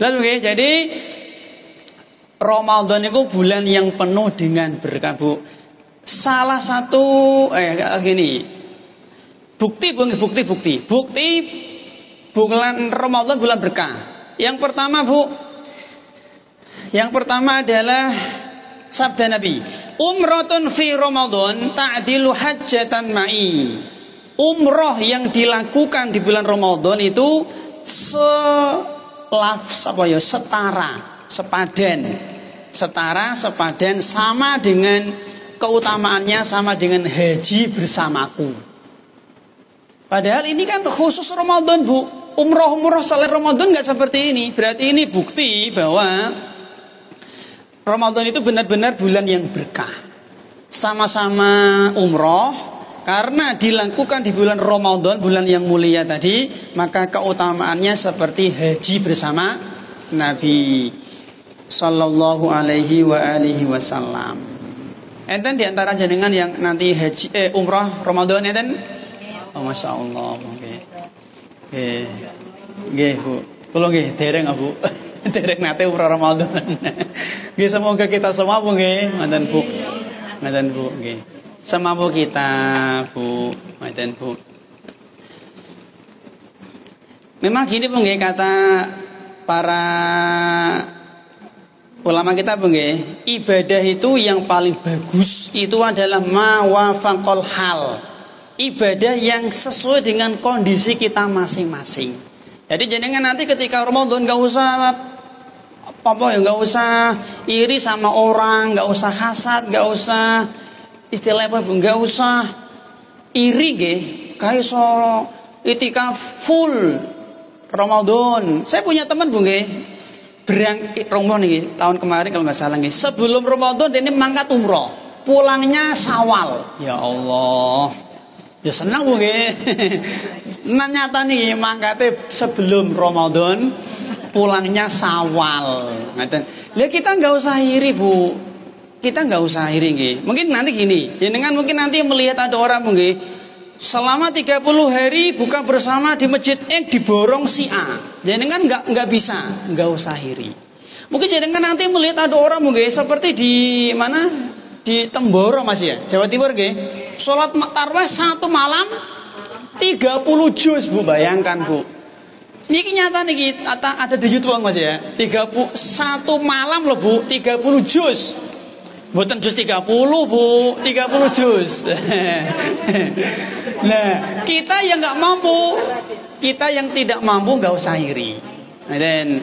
Lalu jadi Ramadan itu bulan yang penuh dengan berkah, Bu. Salah satu bukti bulan Ramadan bulan berkah. Yang pertama adalah sabda Nabi, umratun fi Ramadan ta'dilu hajjatan ma'i. Umroh yang dilakukan di bulan Ramadan itu sepadan sama dengan keutamaannya sama dengan haji bersamaku. Padahal ini kan khusus Ramadan, Bu. Umroh selain Ramadan nggak seperti ini. Berarti ini bukti bahwa Ramadan itu benar-benar bulan yang berkah. Sama-sama umroh karena dilakukan di bulan Ramadan, bulan yang mulia tadi, maka keutamaannya seperti haji bersama Nabi sallallahu alaihi wa alihi wasallam. Enten di antara jenengan yang nanti haji umrah Ramadan enten? Oh, Masya Allah. Nggih, Bu. Kula nggih dereng, Bu. Dereng nate umrah Ramadan. Nggih, semoga kita semua, Bu, nggih. Ngoten, Bu. Ngoten, Bu, nggih. Semampu kita, Bu. Ngoten, Bu. Memang gini, Bu, nggih, kata para ulama kita, Bu, nggih, ibadah itu yang paling bagus itu adalah mawafaqal hal. Ibadah yang sesuai dengan kondisi kita masing-masing. Jadi jenengan nanti ketika Ramadan enggak usah iri sama orang, enggak usah hasad, enggak usah istilah apa, Bu, enggak usah iri nggih. Kaiso itikaf full Ramadan. Saya punya teman, Bu, nggih. Umroh nih tahun kemarin kalau nggak salah nih, sebelum Ramadan dia ini mangkat umroh, pulangnya Syawal. Ya Allah, ya senang, Bu, nggih. Nah, nyata nih mangkatnya sebelum Ramadan, pulangnya Syawal. Lihat, kita nggak usah iri, Bu. Kita nggak usah iri, nggih. Mungkin nanti gini, jenengan mungkin nanti melihat ada orang, Bu, nggih, selama 30 hari buka bersama di masjid diborong si A. Jenengan enggak bisa, enggak usah iri. Mungkin jenengan nanti melihat ada orang mungkin seperti di mana? Di Temboro, Mas, ya, Jawa Timur, nggih. Salat tarawih satu malam 30 juz, Bu, bayangkan, Bu. Niki nyata niki ada di YouTube, Mas, ya. 31 malam loh, Bu, 30 juz. Bukan juz 30, Bu, 30 juz. Nah, kita yang nggak mampu, kita yang tidak mampu nggak usah iri. Dan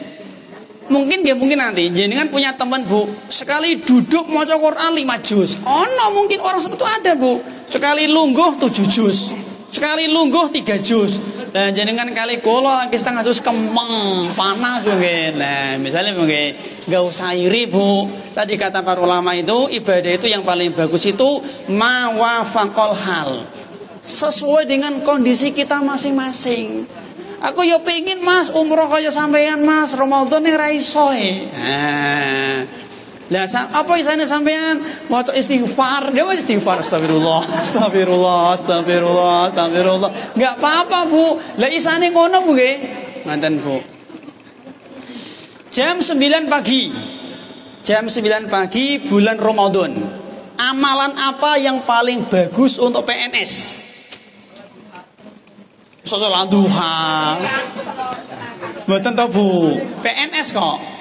mungkin nanti jenengan punya teman, Bu, sekali duduk maca Quran 5 juz. Oh no, mungkin orang seperti itu ada, Bu. Sekali lungguh 7 juz, sekali lungguh 3 juz. Dan jenengan kali kula setengah juz kemeng panas, mungkin. Nah, misalnya mungkin nggak usah iri, Bu. Tadi kata para ulama itu ibadah itu yang paling bagus itu mawafaqal hal, sesuai dengan kondisi kita masing-masing. Aku yo pengen, Mas, umroh kaya sampean, Mas, Ramadan ning ra iso e. Lah apa isane sampean maca istighfar, dia istighfar, astagfirullah. Enggak apa-apa, Bu. Lah isane ngono, Bu, nggih. Ngoten, Bu. Jam 9 pagi bulan Ramadan. Amalan apa yang paling bagus untuk PNS? Salat duha. Mboten to, Bu. PNS kok.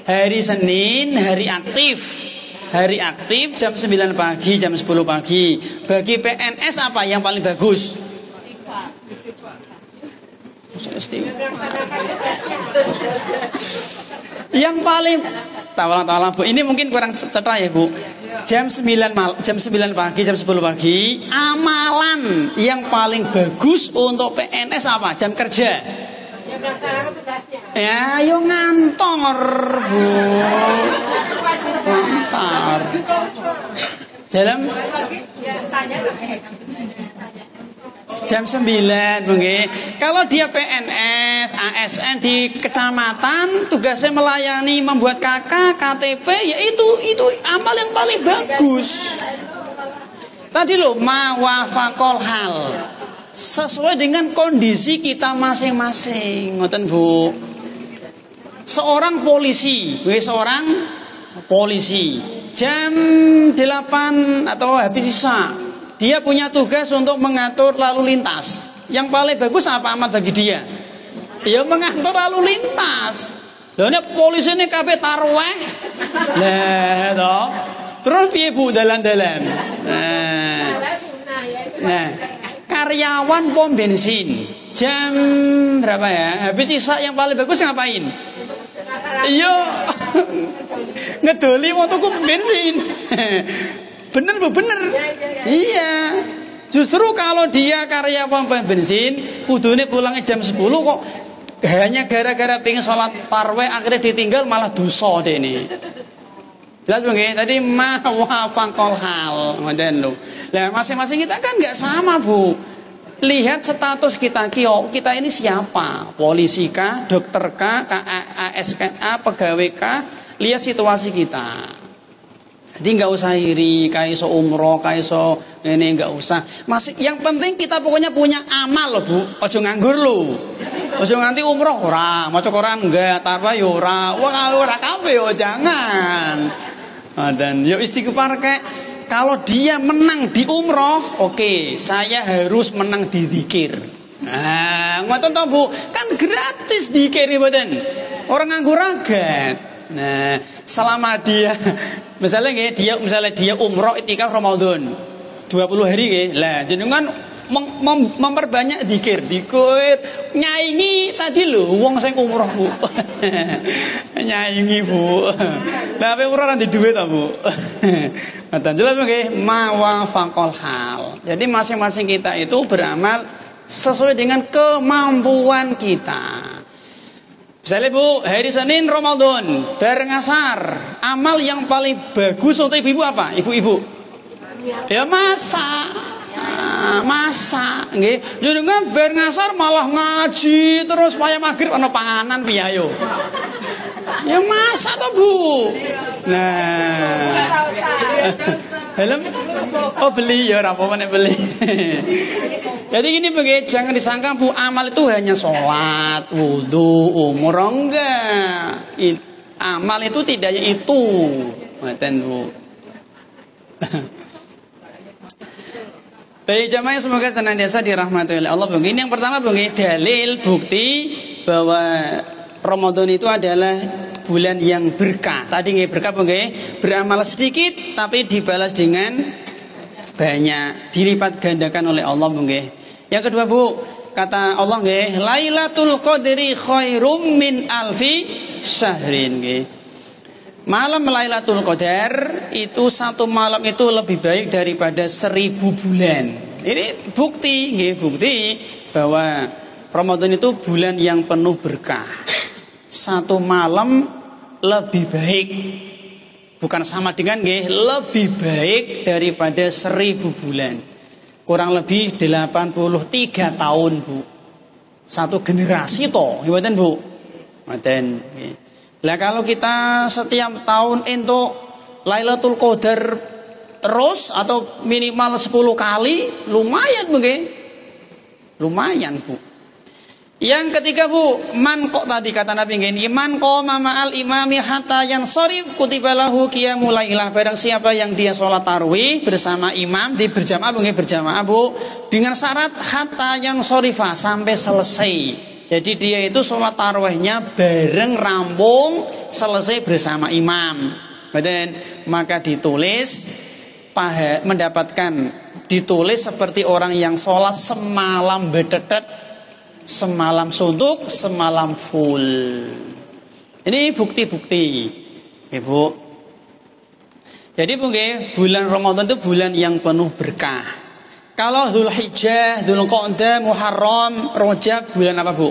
Hari Senin, hari aktif. Hari aktif jam 9 pagi, jam 10 pagi. Bagi PNS apa yang paling bagus? Yang paling tawalan, Bu. Ini mungkin kurang cetra ya, Bu. Jam 9 pagi, jam 10 pagi, amalan yang paling bagus untuk PNS apa? Jam kerja. Ya, ayo ngantor, Bu. asar. Dalam jam 9 nggih. Kalau dia PNS, ASN di kecamatan, tugasnya melayani, membuat KK, KTP, ya itu amal yang paling bagus. Tadi loh, mawafaqol hal. Sesuai dengan kondisi kita masing-masing, ngoten Bu. Seorang polisi, jam 8 atau habis isya, dia punya tugas untuk mengatur lalu lintas. Yang paling bagus apa amat bagi dia? Ya mengatur lalu lintas. Lah nek polisi ini kabeh tarweh. Lah toh. Terus piye Bu dalan-dalan? Nah, karyawan pom bensin jam berapa ya? Habis isya yang paling bagus ngapain? Iya, ngedoli mau tuku bensin. Bener Bu, bener. Iya. Justru kalau dia karyawan pom bensin, kudune pulangnya jam 10 kok hanya gara-gara pengen sholat tarawih akhirnya ditinggal malah dosa deh ini. Jelas nggih? Tadi mawafaqol hal, ngoten lho. Lah masing-masing kita kan nggak sama, Bu. Lihat status kita ini siapa? Polisi kah, dokter kah, ASKA, pegawai kah? Lihat situasi kita. Jadi nggak usah iri, kaiso umroh, kaiso ini nggak usah. Masih yang penting kita pokoknya punya amal loh, Bu. Ojo nganggur lho. Ojo nganti umroh ora, maca Quran enggak, tarawih yo ora. Wah, ora kabeh yo jangan. Dan yo istighfar kek. Kalau dia menang di umroh, oke, saya harus menang di zikir. Nah, ngoten to Bu, kan gratis zikir mboten. Orang nganggur ragat. Nah, selama dia misalnya dia umroh itikaf Ramadan 20 hari nggih. Lah jenengan memperbanyak zikir, nyaingi tadi lho wong sing umroh Bu. Nyaingi Bu. Lah ape umroh nanti duit ta Bu. Ngoten jelas nggih, mawafaqol hal. Jadi masing-masing kita itu beramal sesuai dengan kemampuan kita. Misalnya Bu, hari Senin Ramadan, bareng asar, amal yang paling bagus untuk ibu-ibu apa? Ibu-ibu? Ya masak. Nggih. Jenengan bar ngasar malah ngaji terus wayah magrib ana panganan piye ayo. Ya masak to, Bu. Nah. Helm? Oh beli ya ora apa-apa nek beli. Jadi gini begitu, jangan disangka Bu amal itu hanya sholat, wudu, umroh, enggak. Amal itu tidak hanya itu. Ngoten Bu. Baik jamaah semoga senantiasa dirahmati oleh Allah. Begini yang pertama begini dalil bukti bahwa Ramadan itu adalah bulan yang berkah. Tadi nggih berkah nggih, beramal sedikit tapi dibalas dengan banyak, dilipat gandakan oleh Allah nggih. Yang kedua Bu, kata Allah nggih, Lailatul Qadri khairum min alfi syahrin nggih. Malam Lailatul Qadar itu satu malam itu lebih baik daripada 1000 bulan. Ini bukti, nggih, bukti bahwa Ramadan itu bulan yang penuh berkah. Satu malam lebih baik, bukan sama dengan nggih, lebih baik daripada 1000 bulan. Kurang lebih 83 tahun Bu. Satu generasi toh, ngoten Bu. Ngoten nggih. Lah kalau kita setiap tahun untuk Lailatul Qadar terus atau minimal 10 kali lumayan nggih. Lumayan Bu. Yang ketiga Bu, man kok tadi kata Nabi nggih, iman qoma ma'al imami hatta yansharif kutiba lahu qiyamul lailah. Barang siapa yang dia salat tarawih bersama imam di berjamaah berjamaah Bu, dengan syarat hatta yansharifa sampai selesai. Jadi dia itu sholat tarawihnya bareng rampung selesai bersama imam. Betul? Maka ditulis ditulis seperti orang yang sholat semalam betetet, semalam suntuk, semalam full. Ini bukti-bukti, Ibu. Jadi bulan Ramadan itu bulan yang penuh berkah. Kalau Dzulhijjah, Dzulqa'dah, Muharram, Rajab bulan apa Bu?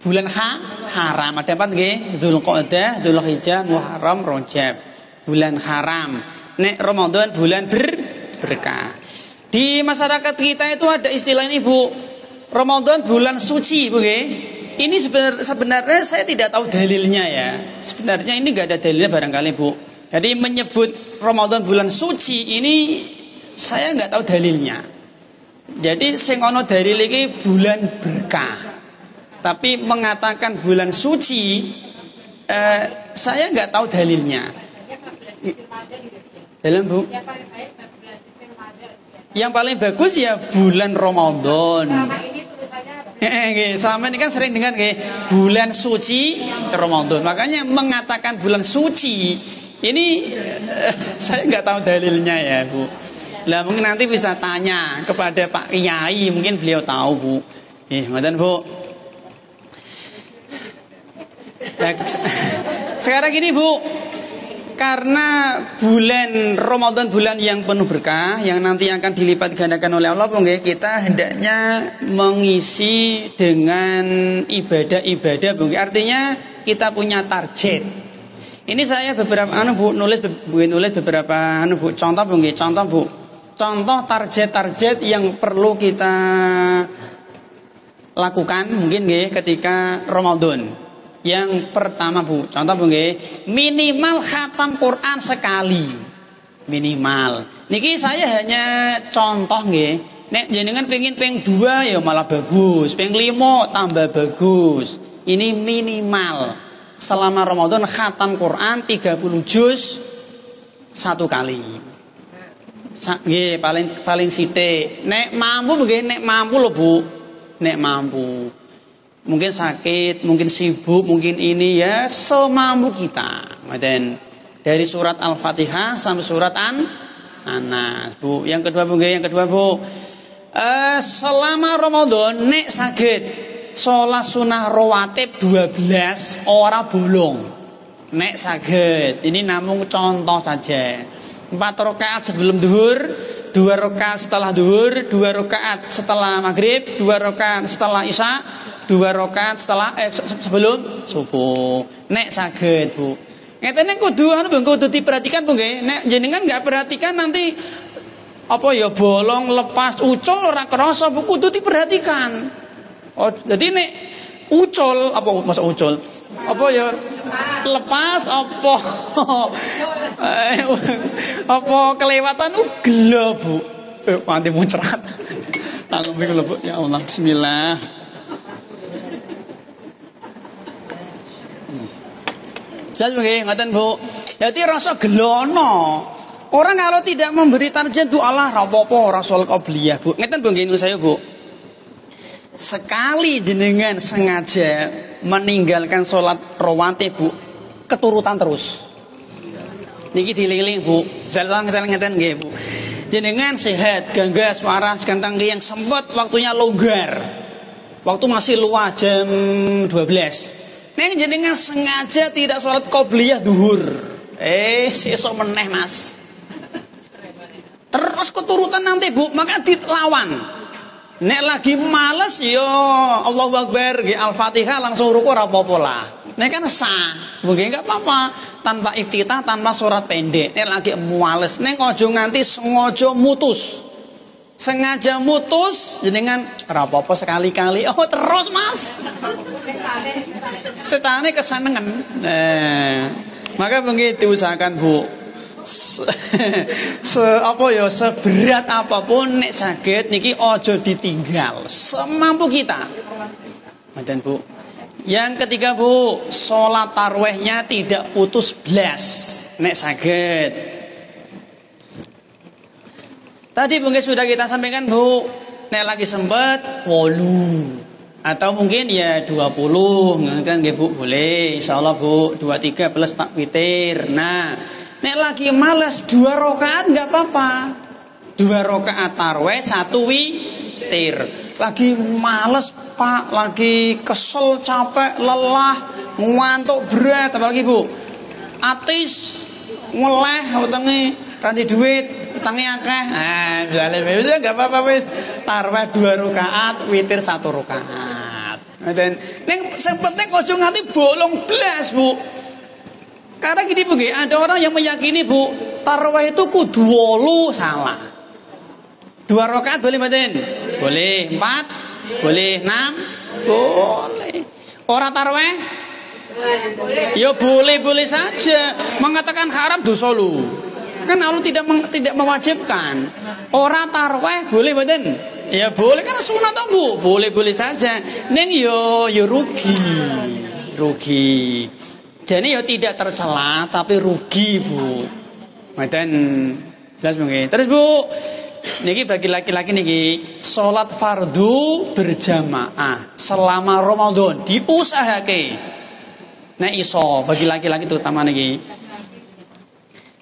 bulan haram. Ada apa nggih? Dzulqa'dah, Dzulhijjah, Muharram, Rajab. Bulan haram. Nek Ramadan bulan berkah. Di masyarakat kita itu ada istilah ini, Bu. Ramadan bulan suci, Bu nggih. Ini sebenarnya saya tidak tahu dalilnya ya. Sebenarnya ini enggak ada dalilnya barangkali, Bu. Jadi menyebut Ramadan bulan suci ini saya enggak tahu dalilnya. Jadi sing ana dalil iki bulan berkah. Tapi mengatakan bulan suci saya enggak tahu dalilnya. Dalam, Bu. Yang paling bagus ya bulan Ramadan. Selama ini kan sering dengar bulan suci Ramadan. Makanya mengatakan bulan suci ini saya nggak tahu dalilnya ya, Bu. Lah mungkin nanti bisa tanya kepada Pak Kiai, mungkin beliau tahu, Bu. Ngoten, Bu. Sekarang gini, Bu. Karena bulan Ramadan bulan yang penuh berkah, yang nanti akan dilipat gandakan oleh Allah, kita hendaknya mengisi dengan ibadah-ibadah, artinya kita punya target. Ini saya beberapa Bu nulis beberapa Bu contoh, Bu. Contoh target-target yang perlu kita lakukan mungkin ketika Ramadan. Yang pertama, Bu, contoh, Bu, minimal khatam Quran sekali. Minimal. Niki saya hanya contoh nggih. Nek jenengan peng 2 ya malah bagus, peng 5 tambah bagus. Ini minimal. Selama Ramadan khatam Quran 30 juz 1 kali. Nggih, paling sithik. Nek mampu nggih, nek mampu lho, Bu. Nek mampu. Mungkin sakit, mungkin sibuk, mungkin ini ya semampu kita. Dari surat Al-Fatihah sampai surat An-Nas, Bu. Yang kedua, Bu, selama Ramadan nek sakit sholat sunah rawatib 12 ora bolong. Nek sakit, ini namun contoh saja. 4 rakaat sebelum duhur, 2 rakaat setelah duhur, 2 rakaat setelah maghrib, 2 rakaat setelah isya, 2 rakaat setelah sebelum subuh. Nek saged, Bu. Ngene kudu diperhatikan, Bu nggih. Nek jenengan enggak perhatikan nanti apa ya bolong, lepas, ucul ora krasa, Bu, kudu diperhatikan. Oh, jadi nek ucul apa masa ucul? Apa ya lepas apa apa kelewatan gelo, Bu. Panti muncrat. Tanggung iki lho, Bu. Ya Allah, bismillah. Jelas begini, ngaten, Bu. Jadi rasa gelono. Orang kalau tidak memberi target itu Allah rapopo rasul qabliyah, Bu. Ngeten begini saya, Bu. Sekali jenengan sengaja meninggalkan sholat rawatib, Bu, keturutan terus. Niki dililing, Bu. Jalan ngeten nggih, Bu. Jenengan sehat, ganggas, waras, ganteng yang sempat waktunya longgar. Waktu masih luas jam 12. Neng jenengan sengaja tidak sholat qobliyah duhur. Sesuk meneh, Mas. Terus keturutan nanti, Bu, maka ditlawan. Nek lagi males ya Allahu Akbar nggih Al-Fatihah langsung ruku ora apa-apa lah. Nek kan sah. Mungkin enggak apa-apa tanpa iftitah, tanpa surat pendek. Nek lagi males, nek aja nganti sengaja mutus. Sengaja mutus jenengan ora apa-apa sekali-kali. Oh, terus, Mas. Setane kesenengan. Maka begitu usahakan, Bu. Seberat apapun nek saged niki aja ditinggal semampu kita. Ngoten, Bu. Yang ketiga, Bu, salat tarawihnya tidak putus blas nek saged. Tadi mungkin sudah kita sampaikan, Bu, nek lagi sempat 8 atau mungkin ya 20 kan nggih, Bu, boleh insyaallah, Bu. 23 plus tak witir. Nah, nek lagi malas 2 rakaat enggak apa-apa. 2 rakaat tarawih 1 witir. Lagi malas, Pak, lagi kesel, capek, lelah, ngantuk berat apalagi, Bu. Atis, ngeleh utenge kanthi duit, utange akeh. Nah, itu enggak apa-apa wis. Tarawih 2 rakaat, witir 1 rakaat. Dan yang penting ojo nganti bolong blas, Bu. Karena gini Bu, ada orang yang meyakini Bu, tarawih itu kudu 8 salah. 2 rakaat boleh mboten? Boleh. 4? Boleh. 6? Boleh. Orang tarawih? Ya boleh-boleh saja. Mengatakan haram dosa lu. Kan Allah tidak mewajibkan. Orang tarawih boleh mboten? Ya boleh, kan sunat toh Bu. Boleh-boleh saja. Ning yo rugi. Jadi ya tidak tercela tapi rugi Bu. Mboten jelas mungkin. Terus Bu, niki bagi laki-laki niki salat fardu berjamaah selama Ramadan diusahake. Nek iso bagi laki-laki terutama niki.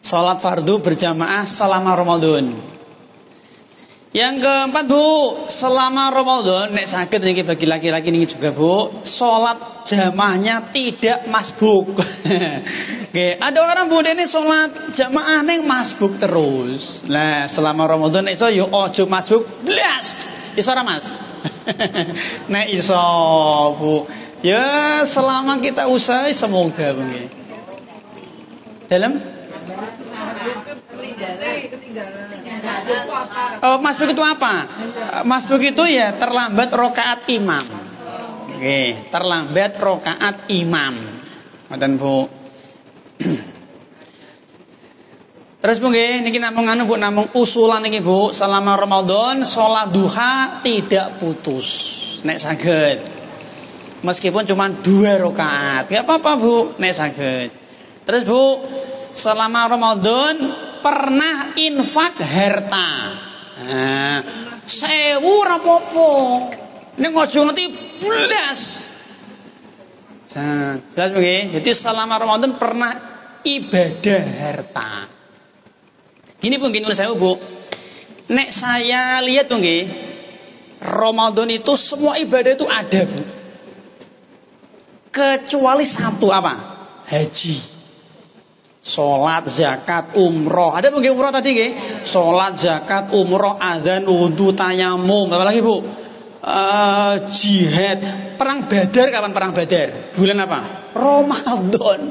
Salat fardu berjamaah selama Ramadan. Yang keempat Bu, selama Ramadan nek saged niki bagi laki-laki niki juga Bu, salat jamaahnya tidak masbuk. Oke, ada orang Bu dene salat jamaah ning masbuk terus. Nah, selama Ramadan iso yo ojo masbuk blas. Iso ora Mas? Nek iso Bu. Ya selama kita usaha semoga Bu nggih. Dalam masbuk itu apa? Masbuk itu ya terlambat rakaat imam. Oke, terlambat rakaat imam. Ngoten Bu. Terus Bu nggih, niki namung Bu, namung usulan niki Bu, selama Ramadan salat duha tidak putus. Nek saged. Meskipun cuma 2 rakaat, enggak apa-apa Bu, nek saged. Terus Bu, selama Ramadan pernah infak harta. Nah, 1000 ora apa-apa. Ning aja ngerti blas. Jelas nggih. Jadi selama Ramadan pernah ibadah harta. Gini Bu, gini saya Bu. Nek saya lihat Bu nggih, Ramadan itu semua ibadah itu ada Bu. Kecuali satu apa? Haji. Salat, zakat, umroh. Ada mungkin umroh tadi nggih? Salat, zakat, umroh, adzan, wudu, tayamum. Apa lagi Bu? Jihad. Perang Badar, kapan perang Badar? Bulan apa? Ramadan.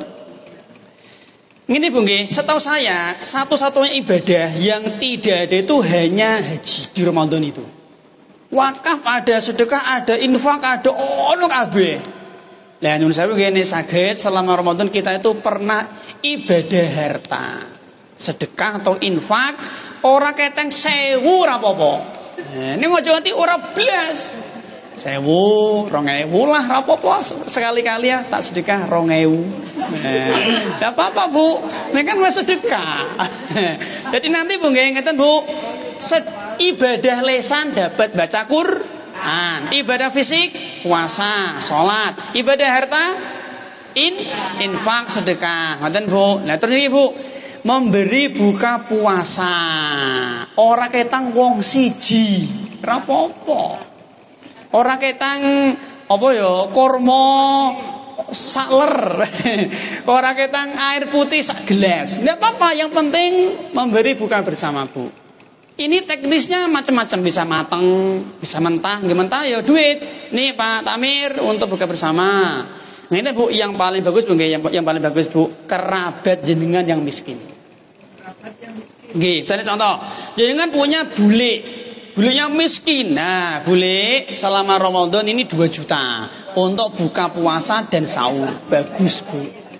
Ini Bu nggih, setahu saya satu-satunya ibadah yang tidak ada itu hanya haji di Ramadan itu. Wakaf ada, sedekah ada, infak ada, ono kabeh. Lah nyuwun sewu ngene saged selama Ramadan kita itu pernah ibadah harta. Sedekah atau infak ora keteng 1000 ora apa-apa. Ning aja nganti ora blas. 1000, 2000 lah ora apa-apa. Sekali-kali ya tak sedekah 2000. Enggak apa-apa Bu. Nek kan wis sedekah. Jadi nanti Bu nggih ngeten Bu. Ibadah lesan dapat baca Quran, ibadah fisik puasa, salat, ibadah harta infak, sedekah. Ngoten Bu. Lah terus iki Bu, memberi buka puasa. Ora ketang wong siji, ora apa-apa. Ora ketang apa ya, kurma sakler. Ora ketang air putih sak gelas. Enggak apa-apa, yang penting memberi buka bersama Bu. Ini teknisnya macam-macam, bisa matang, bisa mentah, nggak mentah ya duit. Nih Pak Tamir untuk buka bersama. Nah ini Bu, yang paling bagus Bu, yang paling bagus Bu, kerabat jenengan yang miskin. Kerabat yang miskin. Nggih, misalnya contoh, jenengan punya bulenya miskin. Nah, bule selama Ramadan ini 2 juta untuk buka puasa dan sahur. Bagus Bu.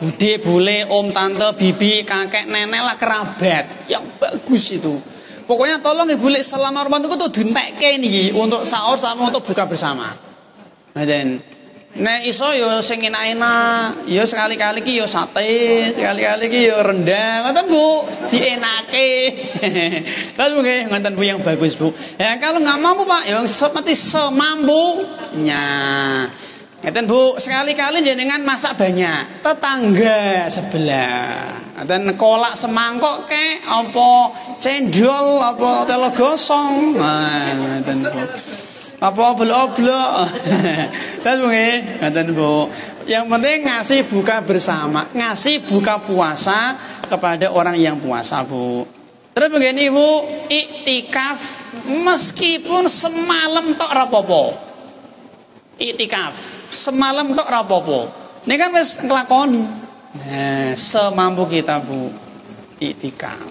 Bude, bule, om, tante, bibi, kakek, nenek lah kerabat. Yang bagus itu. Pokoknya tolong ibu bule selama Ramadan itu tuh dintekke niki untuk sahur sama untuk buka bersama. Nah, dan nek iso yo sing enak-enak, yo sekali-kali ki yo sate, sekali-kali ki yo rendang. Ngoten Bu, dienake. Terus Bu nggih, ngoten Bu yang bagus Bu. Ya kalau nggak mampu Pak, yo seperti semampunya. Ngeten Bu, sekali-kali jenengan masak banyak. Tetangga sebelah. Dan kolak semangkok kek apa cendol apa telo gosong. Nah, ngeten Bu. Apa oblok-oblok. Terus Bu nggih, ngeten Bu. Yang penting ngasih buka bersama, ngasih buka puasa kepada orang yang puasa Bu. Terus begini Bu, iktikaf meskipun semalam tok ora apa-apa. Iktikaf. Semalam tok ora apa-apa. Ini kan wis nglakoni. Nah, semampu kita, Bu. Iktikaf.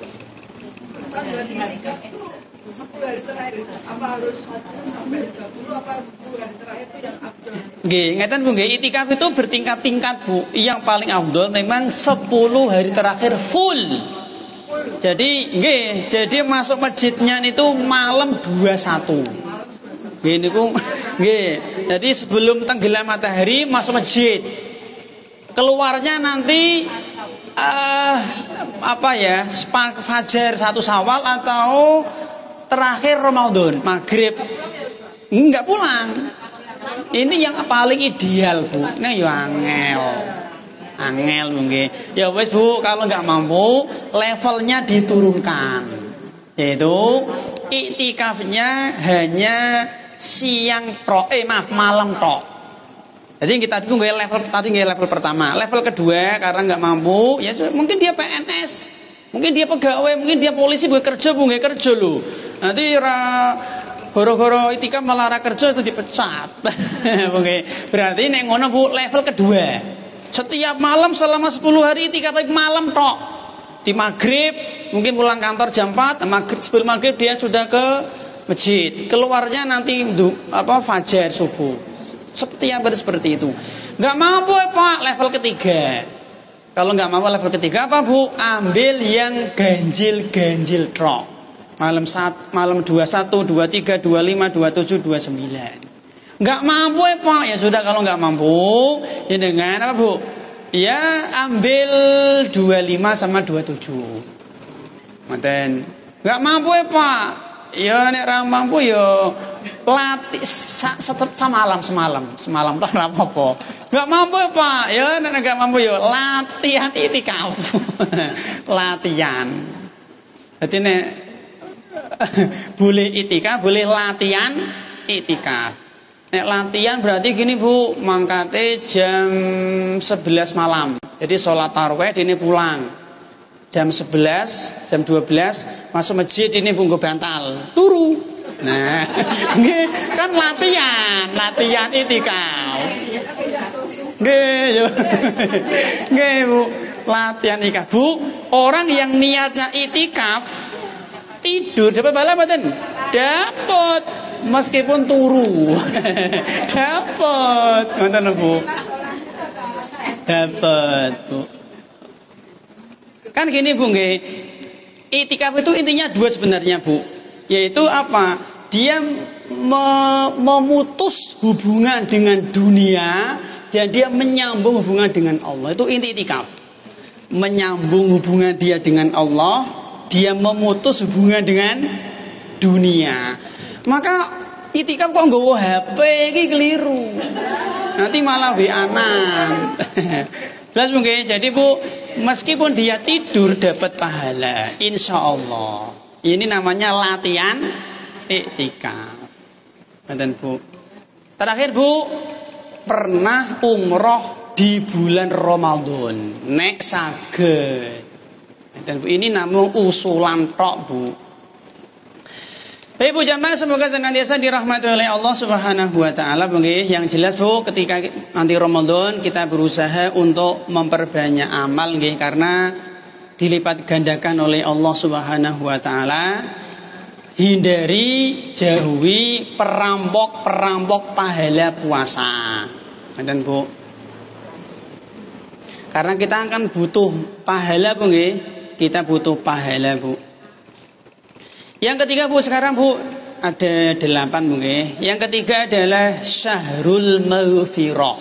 Terus kan berarti iktikaf itu 10 hari terakhir apa harus sampai 30 apa 10 hari terakhir itu yang afdal? Nggih, ngeten Bu nggih, iktikaf itu bertingkat-tingkat, Bu. Yang paling afdal memang 10 hari terakhir full. Jadi nggih, jadi masuk masjidnya itu malam 21. Nggih niku nggih. Jadi sebelum tenggelam matahari masuk masjid. Keluarnya nanti fajar 1 Syawal atau terakhir Ramadan, maghrib. Enggak pulang. Ini yang paling ideal, Bu. Nah yo angel nggih. Ya wis Bu, kalau enggak mampu levelnya diturunkan. Yaitu iktikafnya hanya malam tok. Jadi kita tunggu level pertama. Level kedua karena nggak mampu, ya mungkin dia PNS, mungkin dia pegawai, mungkin dia polisi, nggak kerja loh. Nanti goro-goro itikaf malah kerja itu dipecat. Berarti nek ngono Bu, level kedua. Setiap malam selama 10 hari itikaf malam tok. Di maghrib mungkin pulang kantor jam 4, sebelum maghrib dia sudah ke masjid. Keluarnya nanti fajar subuh. Seperti itu. Nggak mampu Pak, level ketiga. Kalau nggak mampu level ketiga apa Bu? Ambil yang ganjil tok. Malam 21, 23, 25, 27, 29. Nggak mampu Pak, ya sudah kalau nggak mampu, ya dengan apa Bu? Ya ambil 25 sama 27. Manten. Nggak mampu Pak. Ya nek ra mampu ya latih semalam tak apa-apa. Enggak mampu Pak. Ya nek enggak mampu ya latihan itikaf. Latihan. Jadi nek boleh itikaf, boleh latihan itikaf. Nek latihan berarti gini Bu, mangkate jam 11 malam. Jadi sholat tarawih ini pulang. Jam 11, jam 12 masuk masjid ini bungku bantal, turu. Nah, kan latihan itikaf. Nggih, Bu, latihan itikaf. Bu, orang yang niatnya itikaf tidur dapat pahala mboten? Dapat, meskipun turu. Dapat, ngoten Bu. Dapat, Bu. Kan gini Bu nggih. Itikaf itu intinya dua sebenarnya Bu. Yaitu apa? Dia memutus hubungan dengan dunia dan dia menyambung hubungan dengan Allah. Itu inti itikaf. Menyambung hubungan dia dengan Allah, dia memutus hubungan dengan dunia. Maka itikaf kok nggawa HP iki keliru. Nanti malah WA-an. Jelas mungkin. Jadi Bu, meskipun dia tidur dapat pahala, insya Allah. Ini namanya latihan iktikaf. Dan Bu, terakhir Bu, pernah umroh di bulan Ramadan. Nek saged. Dan Bu, ini namung usulan tok Bu. Baik Bu jamaah, semoga senantiasa dirahmati oleh Allah Subhanahu wa taala. Yang jelas Bu, ketika nanti Ramadan kita berusaha untuk memperbanyak amal nggih, karena dilipat gandakan oleh Allah Subhanahu wa taala. Hindari, jauhi perampok-perampok pahala puasa. Ngoten Bu. Karena kita akan butuh pahala Bu nggih. Kita butuh pahala Bu. Yang ketiga Bu, sekarang Bu ada 8 Bu nggih. Yang ketiga adalah Syahrul Maghfirah.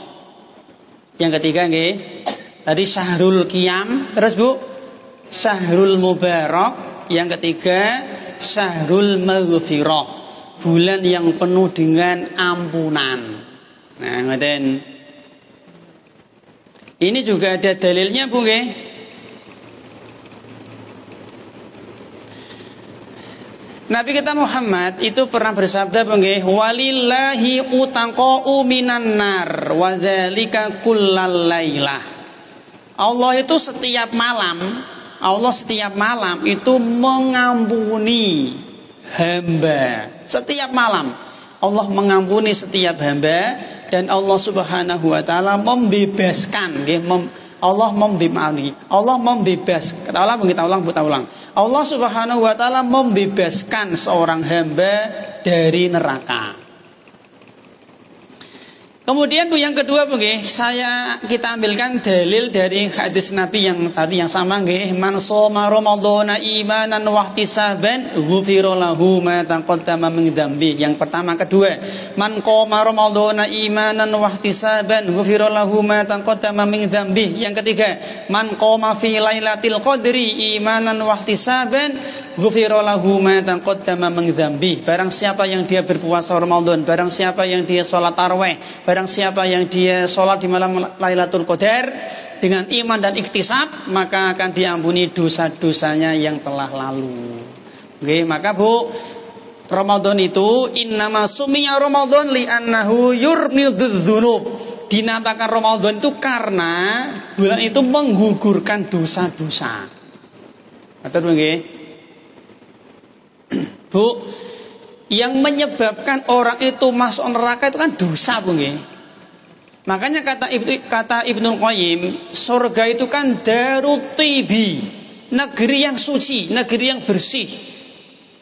Yang ketiga nggih. Tadi Syahrul Qiyam, terus Bu Syahrul Mubarak. Yang ketiga Syahrul Maghfirah. Bulan yang penuh dengan ampunan. Nah, ngoten. Ini juga ada dalilnya Bu nggih. Nabi kita Muhammad itu pernah bersabda nggih, walillahi utaqa'u minan nar wa dzalika kullal lailah. Allah setiap malam itu mengampuni hamba. Setiap malam Allah mengampuni setiap hamba dan Allah Subhanahu wa taala membebaskan nggih, Allah membebas. Kita ulang. Allah Subhanahu wa taala membebaskan seorang hamba dari neraka. Kemudian Bu, yang kedua Bu nggih, kita ambilkan dalil dari hadis Nabi yang tadi yang sama nggih, man shoma ramadhana imanan wa ihtisaban ghufira lahu ma taqaddama min dzambi. Yang pertama, kedua, man qoma ramadhana imanan wa ihtisaban ghufira lahu ma taqaddama min dzambi. Yang ketiga, man qoma fi lailatul qadri imanan wa ihtisaban ghufira lahu ma taqaddama min dzambi. Barang siapa yang dia berpuasa Ramadan, barang siapa yang dia salat tarawih, barang siapa yang dia sholat di malam Lailatul Qadar dengan iman dan iktisab, maka akan diampuni dosa-dosanya yang telah lalu. Oke, maka Bu, Ramadan itu innama sumiya Ramadan li'annahu yurmidudz dzunub. Dinamakan Ramadan itu karena bulan itu menggugurkan dosa-dosa. Betul nggih? Bu, yang menyebabkan orang itu masuk neraka itu kan dosa Bu nggih. Makanya kata Ibnu Qayyim, surga itu kan darut tibi, negeri yang suci, negeri yang bersih.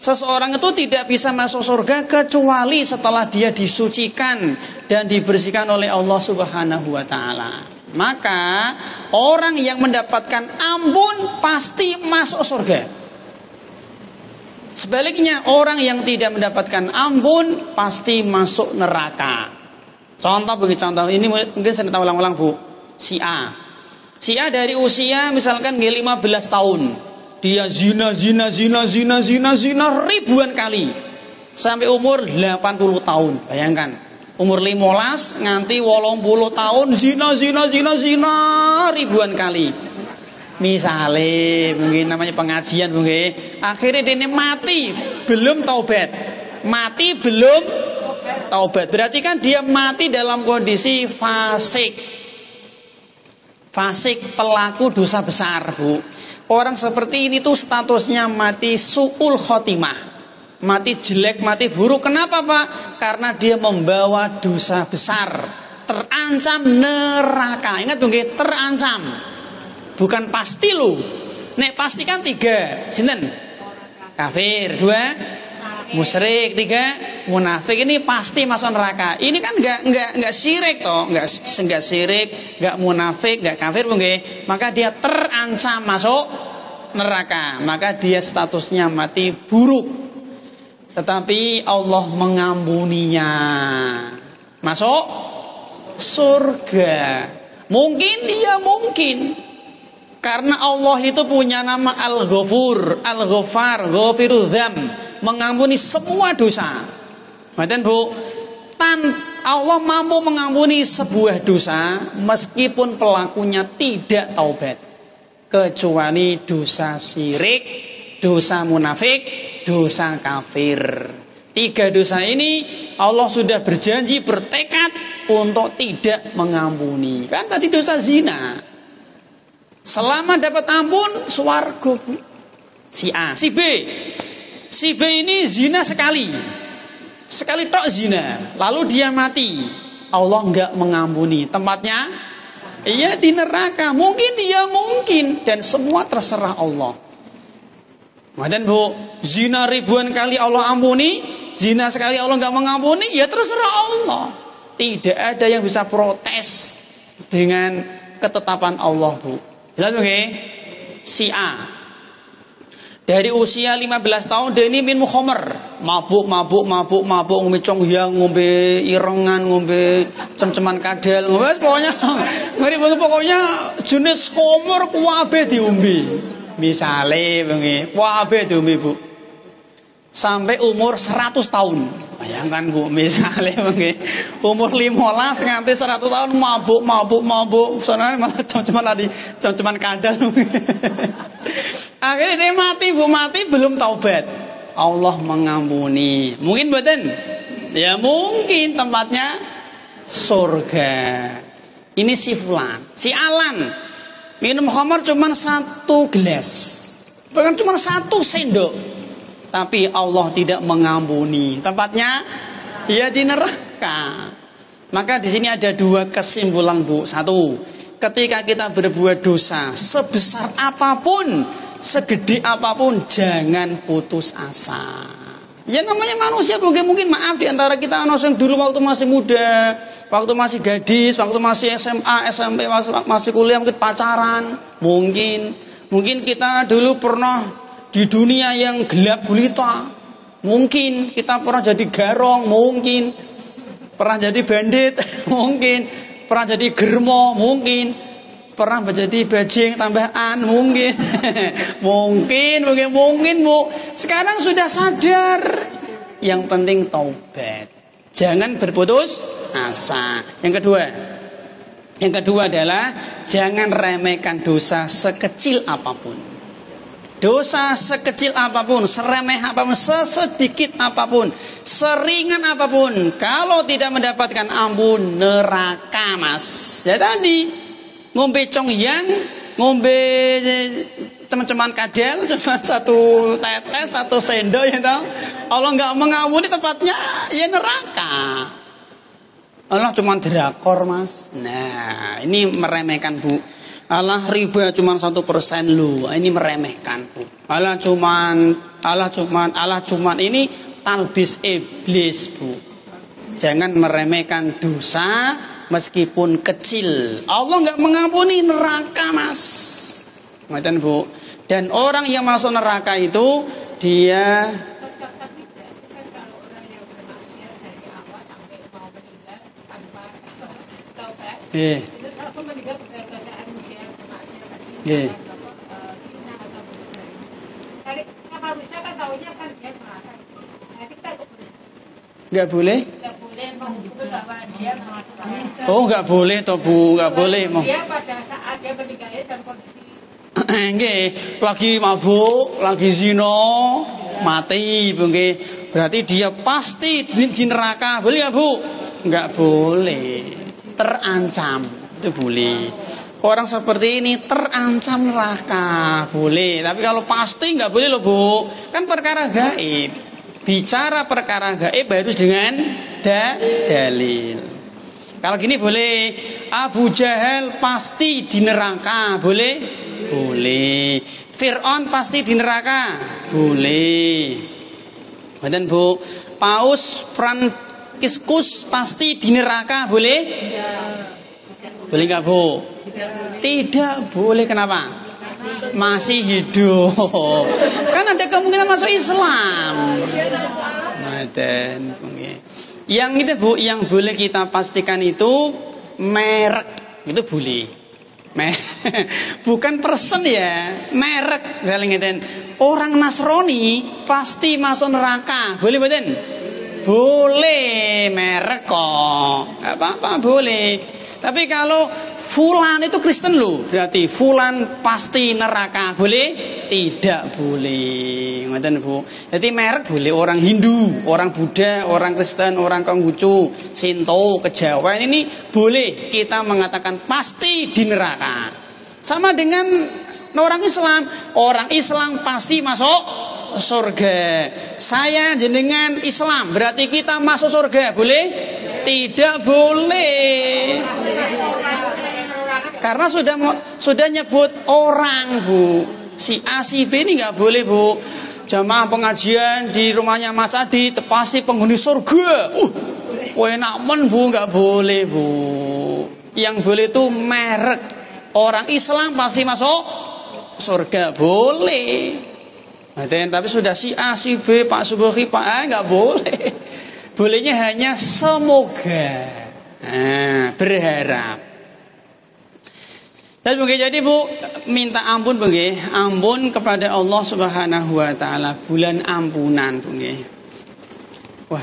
Seseorang itu tidak bisa masuk surga kecuali setelah dia disucikan dan dibersihkan oleh Allah Subhanahu wa taala. Maka orang yang mendapatkan ampun pasti masuk surga. Sebaliknya, orang yang tidak mendapatkan ampun pasti masuk neraka. Contoh ini mungkin saya tahu ulang-ulang Bu. Si A dari usia misalkan 15 tahun, dia zina ribuan kali sampai umur 80 tahun. Bayangkan, umur 15 nganti 80 tahun zina ribuan kali. Misale mungkin namanya pengajian mungkin, akhirnya dia mati belum taubat. Berarti kan dia mati dalam kondisi fasik, pelaku dosa besar Bu. Orang seperti ini tuh statusnya mati su'ul khotimah, mati jelek, mati buruk. Kenapa Pak? Karena dia membawa dosa besar, terancam neraka. Ingat nggih, terancam. Bukan pasti lu. Nek pasti kan 3. Sinten? Kafir. 2 musyrik. 3 munafik. Ini pasti masuk neraka. Ini kan enggak syirik toh, enggak syirik, enggak munafik, enggak kafir nggih. Maka dia terancam masuk neraka. Maka dia statusnya mati buruk. Tetapi Allah mengampuninya. Masuk surga. Mungkin karena Allah itu punya nama Al-Ghafur, Al-Ghaffar, Ghafirudz Dzam, mengampuni semua dosa. Mboten Bu, Allah mampu mengampuni sebuah dosa meskipun pelakunya tidak taubat, kecuali dosa syirik, dosa munafik, dosa kafir. 3 dosa ini Allah sudah berjanji, bertekad untuk tidak mengampuni. Kan tadi dosa zina, selama dapat ampun swarga. Si A, si B ini zina sekali tok zina, lalu dia mati, Allah enggak mengampuni. Tempatnya iya di neraka. Mungkin dan semua terserah Allah. Kemudian Bu, zina ribuan kali Allah ampuni, zina sekali Allah enggak mengampuni, ya terserah Allah. Tidak ada yang bisa protes dengan ketetapan Allah Bu. Jelas oke? Si A dari usia 15 tahun dia ini minum khamr, mabuk, ngombe congyang, ngombe irengan, ngombe cem-ceman kadal, ngombe pokoknya ngeri banget, pokoknya jenis khamr kuwabe diombe. Misale bengi, kuwabe diombe Bu. Sampai umur 100 tahun. Bayangkan Bu, misalnya umur 15 nganti 100 tahun mabuk. Soalnya malah cem-ceman kadal. Akhirnya dia mati Bu, belum taubat. Allah mengampuni. Mungkin mboten? Ya mungkin tempatnya surga. Ini si Fulan, si Alan minum khamar cuma 1 gelas, bahkan cuma 1 sendok. Tapi Allah tidak mengampuni. Tempatnya ya di neraka. Maka di sini ada dua kesimpulan, Bu. Satu, ketika kita berbuat dosa sebesar apapun, segede apapun, jangan putus asa. Ya namanya manusia, mungkin maaf di antara kita yang dulu waktu masih muda, waktu masih gadis, waktu masih SMA, SMP, masih kuliah mungkin pacaran, mungkin kita dulu pernah di dunia yang gelap gulita, mungkin kita pernah jadi garong, mungkin pernah jadi bandit, mungkin pernah jadi germo, mungkin pernah menjadi bajing tambahan, mungkin mungkin Bu. Sekarang sudah sadar. Yang penting taubat. Jangan berputus asa. Yang kedua adalah jangan remehkan dosa sekecil apapun. Dosa sekecil apapun, seremeh apapun, sesedikit apapun, seringan apapun, kalau tidak mendapatkan ampun, neraka, Mas. Ya tadi ngombe congyang, ngombe teman-teman kadel, cuma satu tetes, satu sendok, ya tahu. Allah nggak mengampuni, tempatnya ya neraka. Allah cuma drakor, Mas. Nah, ini meremehkan, Bu. Allah riba cuma 1% lu, ini meremehkan, Bu. Allah cuman ini talbis iblis, Bu. Jangan meremehkan dosa meskipun kecil. Allah nggak mengampuni, neraka, Mas. Ngoten, Bu. Dan orang yang masuk neraka itu dia nggak boleh. Oh, nggak boleh toh, Bu, nggak boleh. Dia pada saat dia meninggal dalam kondisi nggih, lagi mabuk, lagi zina, mati, Bu nggih. Berarti dia pasti di neraka. Boleh ya, Bu? Nggak boleh. Terancam. Itu boleh. Orang seperti ini terancam neraka, boleh. Tapi kalau pasti nggak boleh loh, Bu. Kan perkara gaib. Bicara perkara gaib harus dengan dalil. Kalau gini boleh. Abu Jahal pasti di neraka, boleh? Boleh. Fir'aun pasti di neraka, boleh. Badan, Bu. Paus Franciscus pasti di neraka, boleh? Boleh nggak, Bu? Tidak boleh. Kenapa? Masih hidup. Kan ada kemungkinan masuk Islam. Yang itu, Bu, yang boleh kita pastikan itu merek, itu boleh. Bukan person ya, merek. Orang Nasrani pasti masuk neraka, boleh betul? Boleh, merek kok, nggak apa-apa, boleh. Tapi kalau fulan itu Kristen loh, berarti fulan pasti neraka, boleh? Tidak boleh. Ngoten, Bu. Jadi merek boleh, orang Hindu, orang Buddha, orang Kristen, orang Konghucu, Shinto, Kejawen, ini boleh kita mengatakan pasti di neraka. Sama dengan orang Islam. Orang Islam pasti masuk surga. Saya jenengan Islam, berarti kita masuk surga, boleh? Tidak boleh. Karena sudah nyebut orang, Bu. Si A, si B ini nggak boleh, Bu. Jamaah pengajian di rumahnya Mas Adi pasti penghuni surga. Enak men, Bu, nggak boleh, Bu. Yang boleh itu merek. Orang Islam pasti masuk surga, boleh. Tapi sudah si A, si B, Pak Subuhi, Pak A, nggak boleh. Bolehnya hanya semoga. Berharap. Dan jadi, Bu, minta ampun, Bu, ampun kepada Allah Subhanahu wa taala, bulan ampunan, Bu. Wah.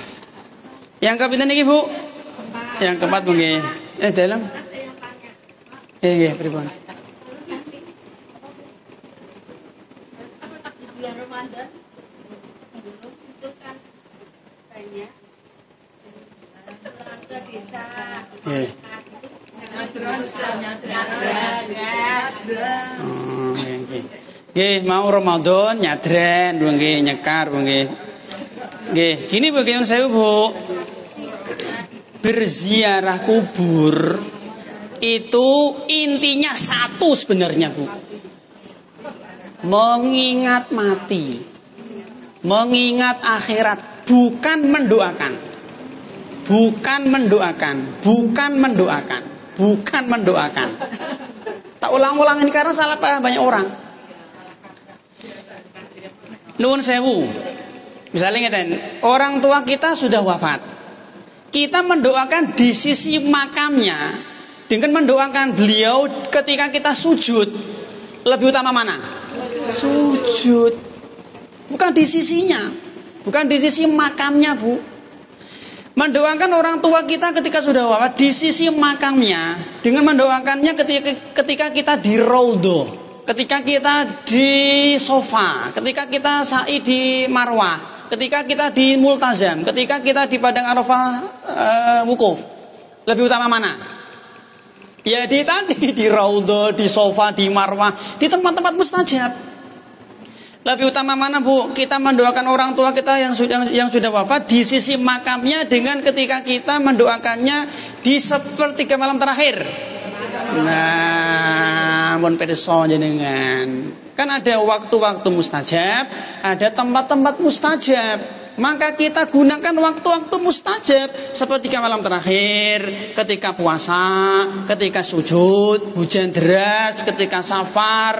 Yang kepitan iki, Bu? Yang keempat, Bu. Dalam. Pripun? bulan Ramadan itu kan banyak ke desa. Nggih, mau Ramadan nyadren, nggih nyekar, nggih. Nggih, gini Bu, sewu, Bu. berziarah kubur itu intinya satu sebenarnya, Bu. Mengingat mati, mengingat akhirat, bukan mendoakan. Bukan mendoakan, bukan mendoakan, bukan mendoakan. Tak ulang-ulang ini karena salah paham banyak orang. Nuwun sewu. Misalnya ngeten, orang tua kita sudah wafat. Kita mendoakan di sisi makamnya dengan mendoakan beliau ketika kita sujud. Lebih utama mana? Sujud. Bukan di sisinya, bukan di sisi makamnya, Bu. Mendoakan orang tua kita ketika sudah wafat di sisi makamnya dengan mendoakannya ketika kita di raudhah, ketika kita di sofa, ketika kita sa'i di marwah, ketika kita di multazam, ketika kita di padang arafah wukuf. Lebih utama mana? Ya di tadi, di raudhah, di sofa, di marwah, di tempat-tempat mustajab. Lebih utama mana, Bu? Kita mendoakan orang tua kita yang sudah wafat di sisi makamnya dengan ketika kita mendoakannya di sepertiga malam terakhir. Nah, mun pirsa jenengan. Kan ada waktu-waktu mustajab, ada tempat-tempat mustajab. Maka kita gunakan waktu-waktu mustajab sepertiga malam terakhir, ketika puasa, ketika sujud, hujan deras, ketika safar,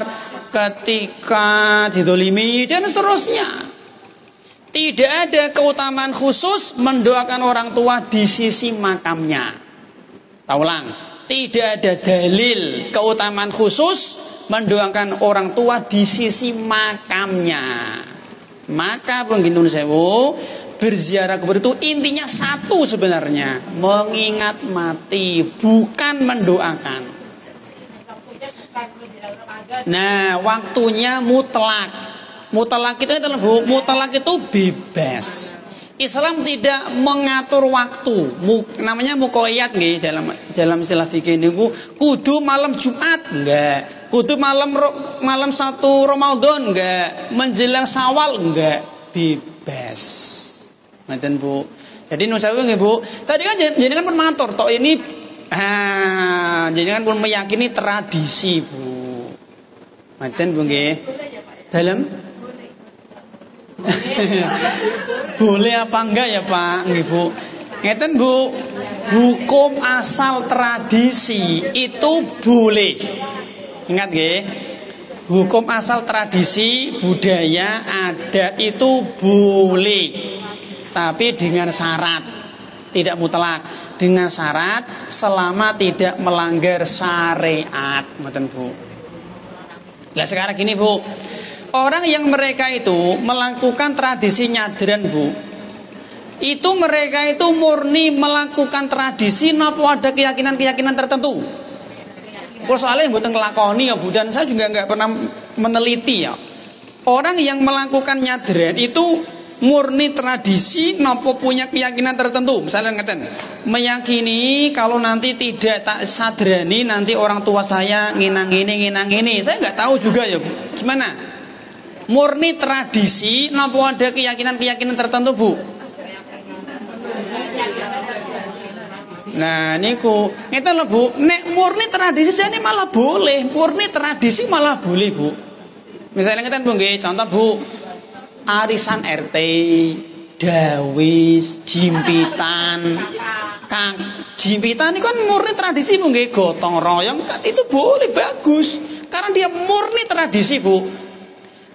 ketika didolimi dan seterusnya. Tidak ada keutamaan khusus mendoakan orang tua di sisi makamnya. Tak ulang, tidak ada dalil keutamaan khusus mendoakan orang tua di sisi makamnya. Maka penggintun sewu, berziarah kubur itu intinya satu sebenarnya, mengingat mati, bukan mendoakan. Nah, waktunya mutlak. Mutlak itu adalah, Bu, mutlak itu bebas. Islam tidak mengatur waktu. Namanya muqayyad nggih dalam istilah fikih niku, kudu malam Jumat enggak. Kudu malam 1 Ramadan enggak, menjelang Syawal enggak, bebas. Ngoten, Bu. Jadi nun sewu nggih, Bu. Tadi kan jenengan pun matur tok ini jenengan pun meyakini tradisi, Bu. Ngoten, Bu nggih. Dalam boleh apa enggak ya, Pak? Nggih, Bu. Ngeten, Bu. Hukum asal tradisi itu boleh. Ingat nggih, hukum asal tradisi, budaya, adat itu boleh, tapi dengan syarat, tidak mutlak, dengan syarat selama tidak melanggar syariat, ngoten, Bu. Nah sekarang gini, Bu, orang yang mereka itu melakukan tradisi nyadran, Bu, itu mereka itu murni melakukan tradisi napa ada keyakinan-keyakinan tertentu. Kalau soalnya mboten nglakoni ya, Bu, dan saya juga nggak pernah meneliti ya. Orang yang melakukan nyadran itu murni tradisi napa punya keyakinan tertentu. Misalnya ngeten, meyakini kalau nanti tidak tak sadrani nanti orang tua saya nginang ini. Saya nggak tahu juga ya, Bu. Gimana? Murni tradisi napa ada keyakinan-keyakinan tertentu, Bu? Nah niku ngeten lho, Bu, nek murni tradisi jane malah boleh, murni tradisi malah boleh, Bu. Misalnya ngeten, Bu nggih, contoh, Bu, arisan RT, dawis, jimpitan. Kang, jimpitan niku kan murni tradisi, Bu nggih, gotong royong kan itu boleh, bagus. Karena dia murni tradisi, Bu.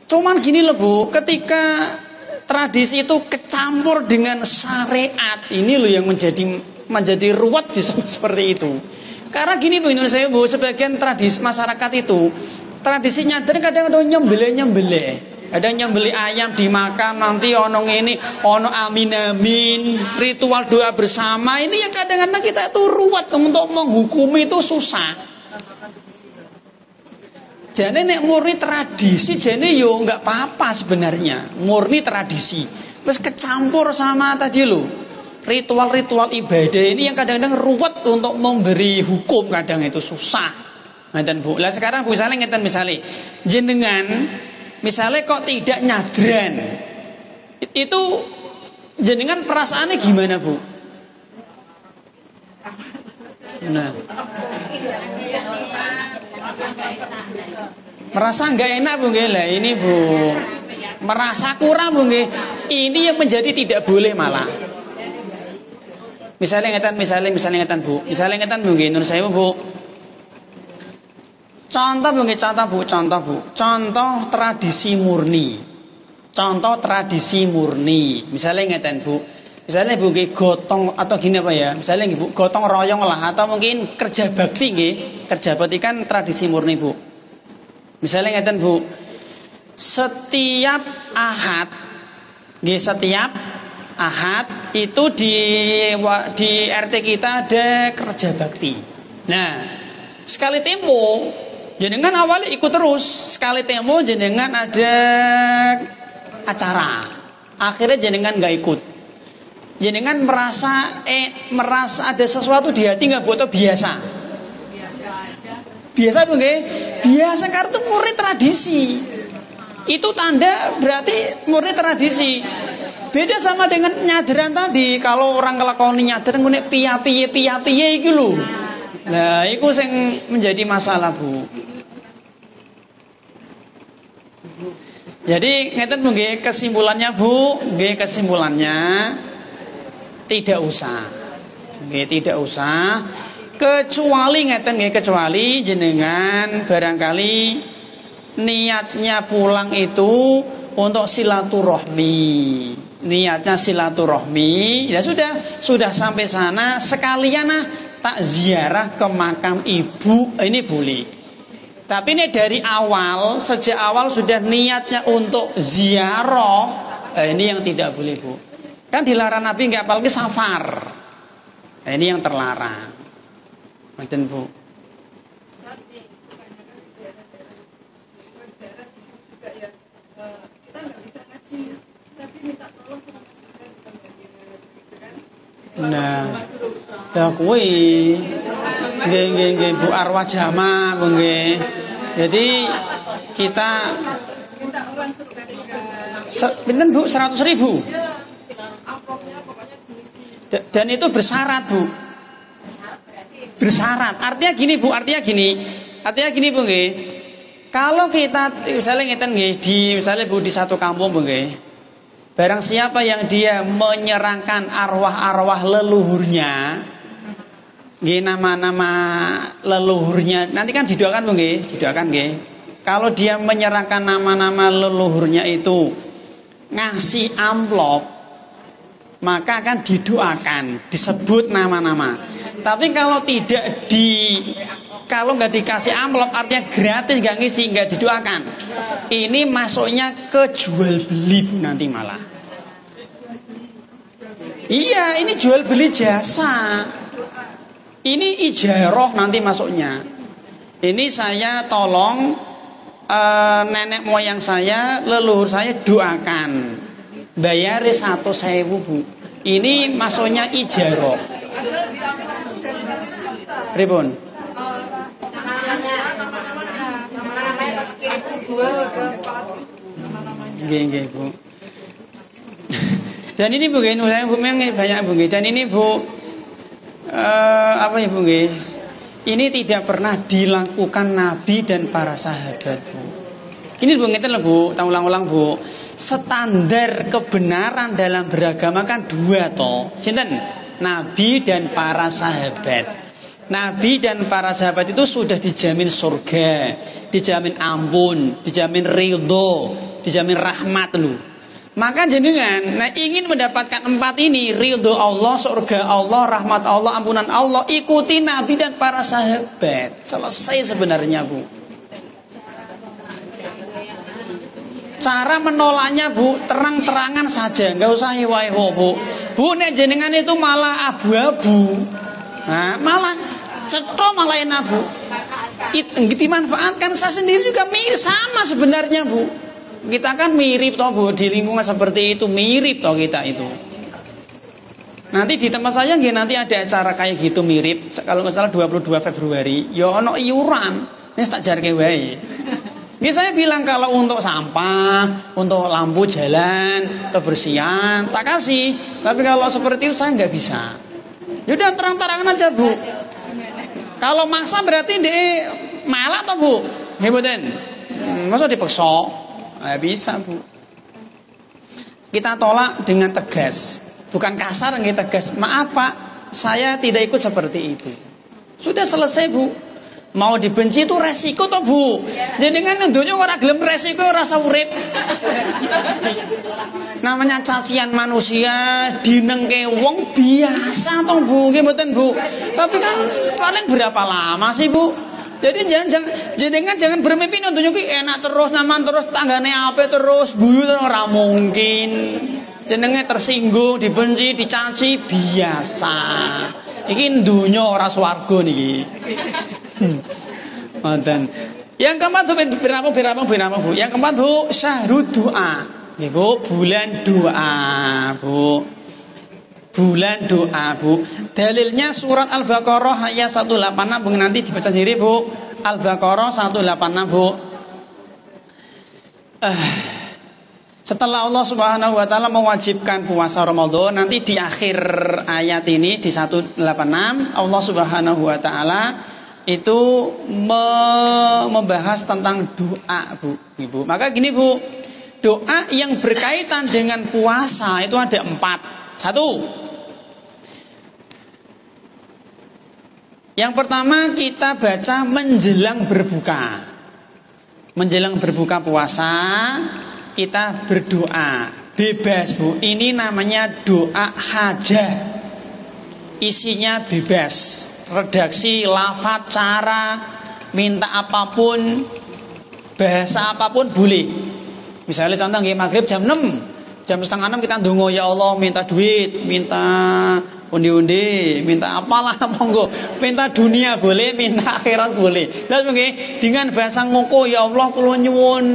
Cuman gini loh, Bu, ketika tradisi itu kecampur dengan syariat, ini loh yang menjadi ruwet seperti itu. Karena gini, Bu, Indonesia, Bu, sebagian tradisi masyarakat itu tradisinya dari kadang ada nyembelih. Ada nyembelih ayam di makam, nanti ono ini, ono amin, ritual doa bersama. Ini yang kadang-kadang kita itu ruwet untuk menghukumi itu susah. Jadi nek murni tradisi, jadi yo nggak apa-apa sebenarnya, murni tradisi. Terus kecampur sama tadi lo, ritual-ritual ibadah ini yang kadang-kadang ruwet untuk memberi hukum, kadang itu susah. Ngeten, Bu. Lah sekarang Bu, misalnya jenengan misalnya kok tidak nyadran, itu jenengan perasaannya gimana, Bu? Nah. Merasa nggak enak Bu nggih. Lah ini Bu. Merasa kurang Bu nggih. Ini yang menjadi tidak boleh malah. Misalnya ngeten Bu. Misalnya ngeten Bu nggih, nun sewu Bu. Contoh Bu nggih, contoh Bu. Contoh tradisi murni. Misalnya ngeten Bu. Misalnya Bu nggih gotong atau gini apa ya? Misalnya Bu gotong royong lah atau mungkin kerja bakti nggih. Kerja bakti kan tradisi murni Bu. Misalnya ngeten Bu. Setiap Ahad itu di RT kita ada kerja bakti. Nah, sekali tempo jenengan awalnya ikut terus, sekali tempo jenengan ada acara. Akhirnya jenengan nggak ikut. Jenengan merasa ada sesuatu di hati nggak Bu atau biasa? Biasa Bu nggih? Biasa karena itu murni tradisi. Itu tanda berarti murni tradisi. Beda sama dengan nyadaran tadi. Kalau orang ngelakoni nyadaran ngene piye iki lho. Nah, iku sing menjadi masalah Bu. Jadi ngeten Bu nggih kesimpulannya Bu, nggih kesimpulannya tidak usah. Nggih tidak usah. Kecuali ngeten nggih kecuali jenengan barangkali niatnya pulang itu untuk silaturahmi. Niatnya silaturahmi, ya sudah sampai sana sekalian tak ziarah ke makam ibu, ini boleh. Tapi ini dari awal, sejak awal sudah niatnya untuk ziarah, ini yang tidak boleh Bu. Kan dilarang Nabi nggak apalagi safar. Nah, ini yang terlarang. Macam Bu. Nah, ya kuwi nggih Bu arwah jamaah nggih. Jadi kita pinten Bu 100.000. Dan itu bersyarat Bu. Bersyarat. Artinya gini Bu, artinya gini Bu nggih. Kalau kita misalnya ngeten nggih misalnya Bu di satu kampung Bu nggih. Barang siapa yang dia menyerahkan arwah-arwah leluhurnya, nggih nama-nama leluhurnya, nanti kan didoakan Bu nggih, didoakan nggih. Kalau dia menyerahkan nama-nama leluhurnya itu ngasih amplop, maka akan didoakan, disebut nama-nama. Tapi kalau kalau nggak dikasih amplop artinya gratis nggak ngisi nggak didoakan. Ini masuknya ke jual beli nanti malah. Iya, ini jual beli jasa. Ini ijarah nanti masuknya. Ini saya tolong nenek moyang saya, leluhur saya doakan. Bayari 1.000 Bu. Ini masuknya ijarah. Ribun. Nggih Bu. Dan ini Bu nggih, saya memang banyak Bu nggih. Dan ini Bu apa ya Bu nggih? Ini tidak pernah dilakukan Nabi dan para sahabat Bu. Ini Bu ngeten lho Bu, tak ulang-ulang Bu. Standar kebenaran dalam beragama kan dua toh. Sinten? Nabi dan para sahabat. Nabi dan para sahabat itu sudah dijamin surga, dijamin ampun, dijamin ridho, dijamin rahmat lu. Maka jenengan ingin mendapatkan 4 ini, ridho Allah, surga Allah, rahmat Allah, ampunan Allah, ikuti Nabi dan para sahabat. Selesai sebenarnya Bu. Cara menolaknya Bu, terang-terangan saja, nggak usah hewa-hewa Bu. Bu nek jenengan itu malah abu-abu. Nah, malah cetok malah enak Bu. Dimanfaatkan, saya sendiri juga mirip sama sebenarnya Bu. Kita kan mirip toh Bu, di lingkungan seperti itu mirip toh kita itu. Nanti di tempat saya nggih nanti ada acara kayak gitu mirip. Kalau nggak salah 22 Februari, ya ono iuran. Wis tak jarke wae. Nggih saya bilang kalau untuk sampah, untuk lampu jalan, kebersihan, tak kasih. Tapi kalau seperti itu saya nggak bisa. Yaudah terang-terangan aja Bu. Kalau maksa berarti dia malah toh Bu. Hebatin. Masa dipaksa? Nggak bisa Bu. Kita tolak dengan tegas. Bukan kasar, nggih tegas. Maaf Pak, saya tidak ikut seperti itu. Sudah selesai Bu. Mau dibenci itu resiko toh Bu. Jadi kan ndonya ora gelem resiko rasa urip. Namanya cacian manusia, dinengke wong biasa toh Bu, nggih mboten Bu. Tapi kan paling berapa lama sih Bu? Jadi jangan bermimpi ndonya ki enak terus, nyaman terus, tanggane apik terus, guyu ora mungkin. Jenenge tersinggung, dibenci, dicaci biasa. Iki dunya ora swarga niki. Wonten. Yang keempat Bu, Yang keempat Bu, syahrud doa. Nggih Bu, bulan doa, Bu. Bulan doa, Bu. Dalilnya surat Al-Baqarah ayat 186, Bu, nanti dibaca sendiri, Bu. Al-Baqarah 186, Bu. Setelah Allah Subhanahu wa taala mewajibkan puasa Ramadan, nanti di akhir ayat ini di 186 Allah Subhanahu wa taala itu membahas tentang doa, Bu. Ibu. Maka gini, Bu. Doa yang berkaitan dengan puasa itu ada 4. 1. Yang pertama kita baca menjelang berbuka. Menjelang berbuka puasa kita berdoa bebas Bu, ini namanya doa hajah, isinya bebas, redaksi, lafaz, cara, minta apapun, bahasa apapun boleh. Misalnya contoh nggih maghrib jam 6, jam setengah 6 kita ndonga ya Allah minta duit, minta undi-undi, minta apalah monggo, minta dunia boleh, minta akhirat boleh. Terus nggih dengan bahasa ngoko ya Allah kula nyuwun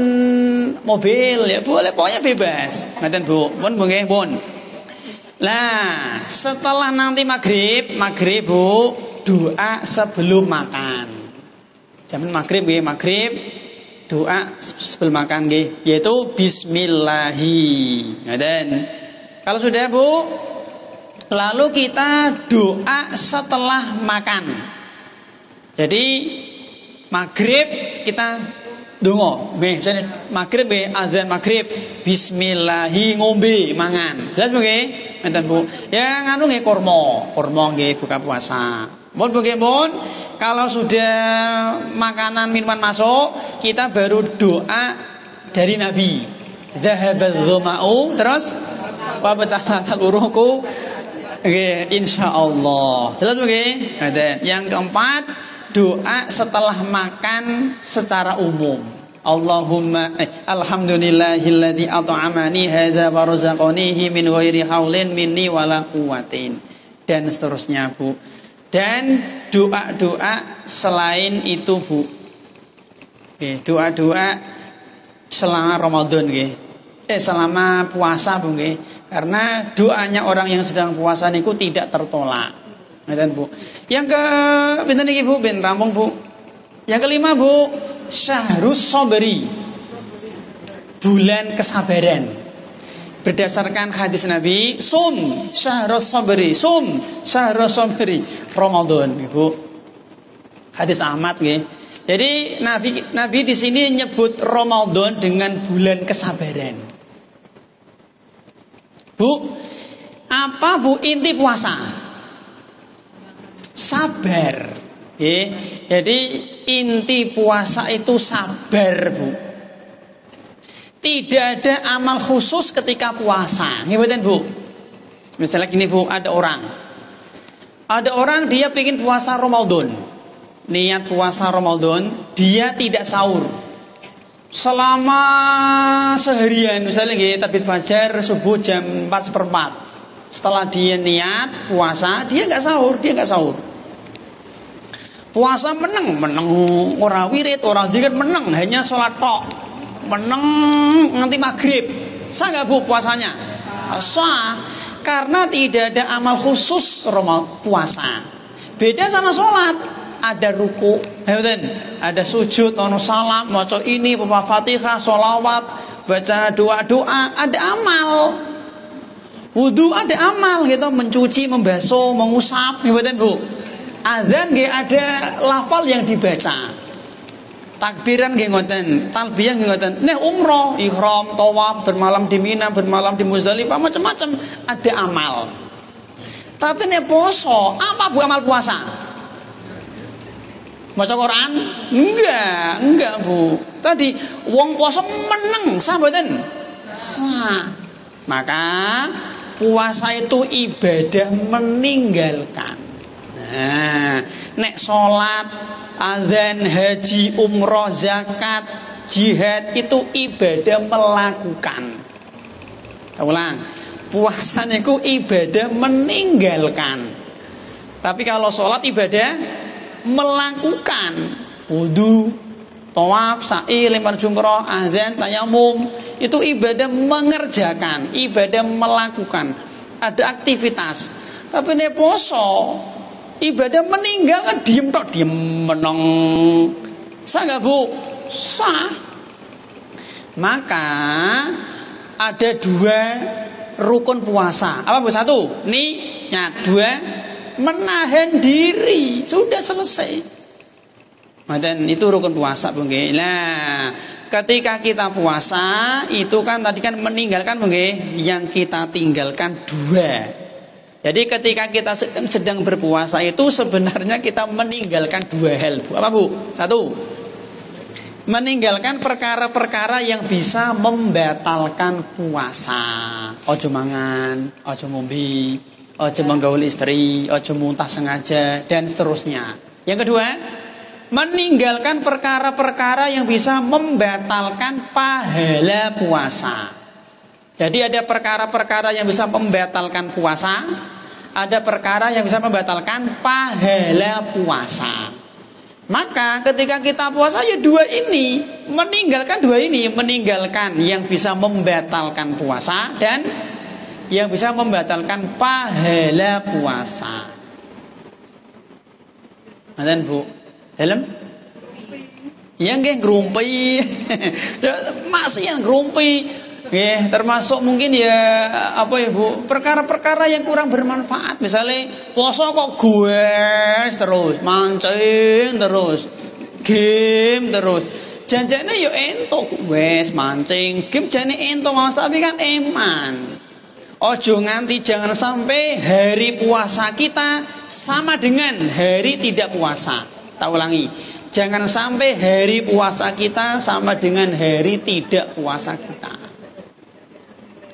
mobil ya boleh, pokoknya bebas. Ngaten Bu, pun nggih pun. Lah, setelah nanti maghrib Bu, doa sebelum makan. Jam maghrib nggih, maghrib doa sebelum makan nggih, yaitu bismillahi. Ngaten. Kalau sudah Bu, lalu kita doa setelah makan. Jadi maghrib kita dongo, maghrib azan maghrib, bismillahi ngombe mangan. Jelas nggih? Ngeten Bu. Ya nganu nggih kurma nggih buka puasa. Mun nggih mun, kalau sudah makanan minuman masuk, kita baru doa dari Nabi. Zahabadz dzama'u, terus wa batahatal uruqu. Oke, insyaallah. Jelas nggih? Yang keempat, doa setelah makan secara umum. Allahumma alhamdulillahilladzi at'amani hadza wa razaqanihi min ghairi haulin minni wala quwwatin, dan seterusnya Bu. Dan doa-doa selain itu Bu. Oke, doa-doa selama Ramadan nggih. Selama puasa Bu nggih. Karena doanya orang yang sedang puasa niku tidak tertolak. Ngeten Bu. Yang ke pinten niki Bu, ben rampung Bu. Yang kelima Bu, syahrus sabri. Bulan kesabaran. Berdasarkan hadis Nabi, sum syahrus sabri, Ramadan, Ibu. Hadis Ahmad nggih. Jadi Nabi di sini nyebut Ramadan dengan bulan kesabaran. Bu, apa Bu inti puasa? Sabar. Jadi inti puasa itu sabar Bu. Tidak ada amal khusus ketika puasa. Ngerti Bu? Misalnya gini Bu, ada orang dia pengen puasa Ramadan. Niat puasa Ramadan, dia tidak sahur selama seharian. Misalnya nggih terbit fajar subuh jam 4:04. Setelah dia niat puasa, dia enggak sahur. Puasa meneng ora wirid, ora zikir, meneng hanya salat tok. Meneng nganti maghrib. Sah enggak Bu puasanya? Sah. Karena tidak ada amal khusus puasa. Beda sama salat. Ada ruku, ada sujud, ono salam, maca ini, baca Fatihah, sholawat, baca doa-doa, ada amal. Wudu ada amal gitu, mencuci, membasuh, mengusap, ngeten Bu. Azan nggih ada lafal yang dibaca. Takbiran nggih ngoten, talbiyah nggih ngoten. Nek umroh, ihram, tawaf, bermalam di Mina, bermalam di Muzdalifah, macam-macam ada amal. Tapi nek poso, apa Bu amal puasa? Maca Quran? Enggak Bu. Tadi wong poso meneng, sah mboten? Sah. Maka puasa itu ibadah meninggalkan. Nah, nek salat, azan, haji, umroh, zakat, jihad itu ibadah melakukan. Ulang, puasa niku ibadah meninggalkan. Tapi kalau salat ibadah melakukan. Wudu, tawaf, sa'i, lempar jumroh, azan, tayamum, itu ibadah mengerjakan, ibadah melakukan, ada aktivitas. Tapi nek poso ibadah meninggalkan, diem tok, diem menong. Sah enggak Bu? Sah. Maka ada 2 rukun puasa. Apa Bu? 1 niat, 2 menahan diri. Sudah selesai. Dan itu rukun puasa Bu nggih. Nah, ketika kita puasa itu kan tadi kan meninggalkan Bu nggih, yang kita tinggalkan 2. Jadi ketika kita sedang berpuasa itu sebenarnya kita meninggalkan 2 hal Bu. Apa Bu? 1, meninggalkan perkara-perkara yang bisa membatalkan puasa. Ojo mangan, ojo ngombe, ojo menggaul istri, ojo muntah sengaja, dan seterusnya. Yang kedua, meninggalkan perkara-perkara yang bisa membatalkan pahala puasa. Jadi ada perkara-perkara yang bisa membatalkan puasa, ada perkara yang bisa membatalkan pahala puasa. Maka ketika kita puasa ya 2 ini, meninggalkan 2 ini, meninggalkan yang bisa membatalkan puasa dan yang bisa membatalkan pahala puasa. Nanten Bu, dalam? Ya nggih ngrumpi. Ya maksiat ngrumpi. Nggih, termasuk mungkin ya apa ya Bu, perkara-perkara yang kurang bermanfaat. Misalnya puasa kok goes terus, mancing terus, game terus. Janjane yo entuk wes mancing, game jane entuk Mas, tapi kan eman. Ojo nganti jangan sampai hari puasa kita sama dengan hari tidak puasa. Tak ulangi, jangan sampai hari puasa kita sama dengan hari tidak puasa kita.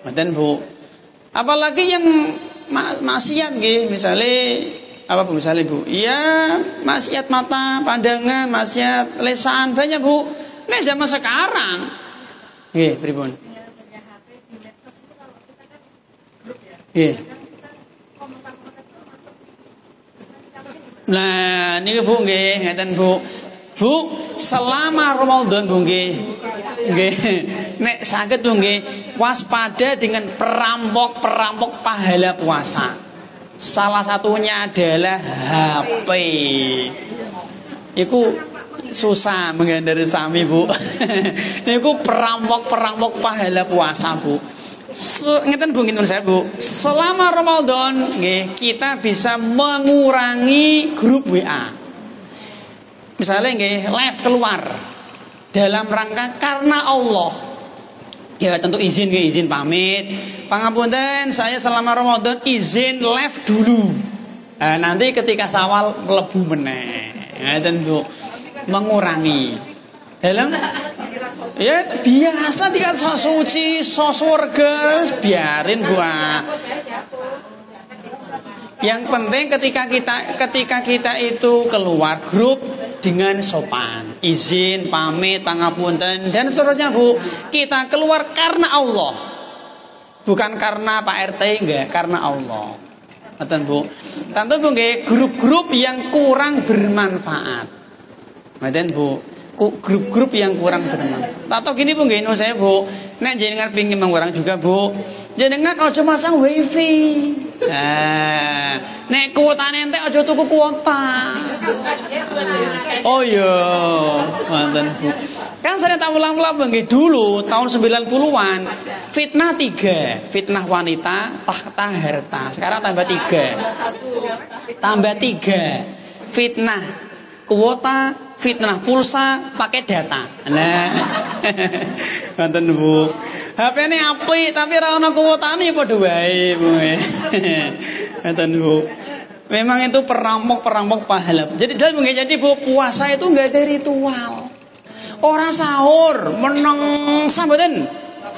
Dan Bu, apalagi yang maksiat nggih, misalnya apa Bu misalnya Bu? Ya, maksiat mata, pandangan, maksiat lisan, banyak Bu. Nek zaman sekarang nggih, pripun? Nggih. Nah, niki Bu nggih, ngeten Bu. Bu, selama Ramadan Bu nggih. Nggih. Nek saged Bu nggih, waspada dengan perampok-perampok pahala puasa. Salah satunya adalah HP. Iku susah menghindari sami Bu. Niku perampok-perampok pahala puasa Bu. Ngeten Bu, ngeten saya Bu. Selama Ramadan nggih, kita bisa mengurangi grup WA. Misalnya nggih, live keluar dalam rangka karena Allah. Ya tentu izin nggih, izin pamit. Pangapunten, saya selama Ramadan izin live dulu. Nah, nanti ketika Syawal mlebu meneh. Ngeten Bu. Mengurangi. Dalam ya biasa tidak sok suci, sok surga, biarin Bu. Yang penting ketika kita itu keluar grup dengan sopan, izin, pamit, pangapunten dan seterusnya Bu. Kita keluar karena Allah, bukan karena Pak RT, enggak, karena Allah. Ngoten Bu. Tentu Bu nggih, grup-grup yang kurang bermanfaat. Ngoten Bu. Grup-grup yang kurang bermanfaat. Atau gini Bu nggih, saya Bu, nek jenengan pengin mengurang juga Bu, jenengan aja masang wifi. Nah, nek kuotane entek aja tuku kuota. Oh iya, wonten Bu. Kan saya tak ulang-ulang nggih dulu tahun 90-an fitnah 3, fitnah wanita, tahta harta. Sekarang tambah 3. Tambah 3. Fitnah kuota, fitnah pulsa pakai data. Nah. Ngoten Bu. HP-ne apik tapi ora ana kuotane padha wae, Bu. Ngoten Bu. Memang itu perampok pahala. Jadi Bu, puasa itu enggak ada ritual. Orang sahur meneng sampeyan.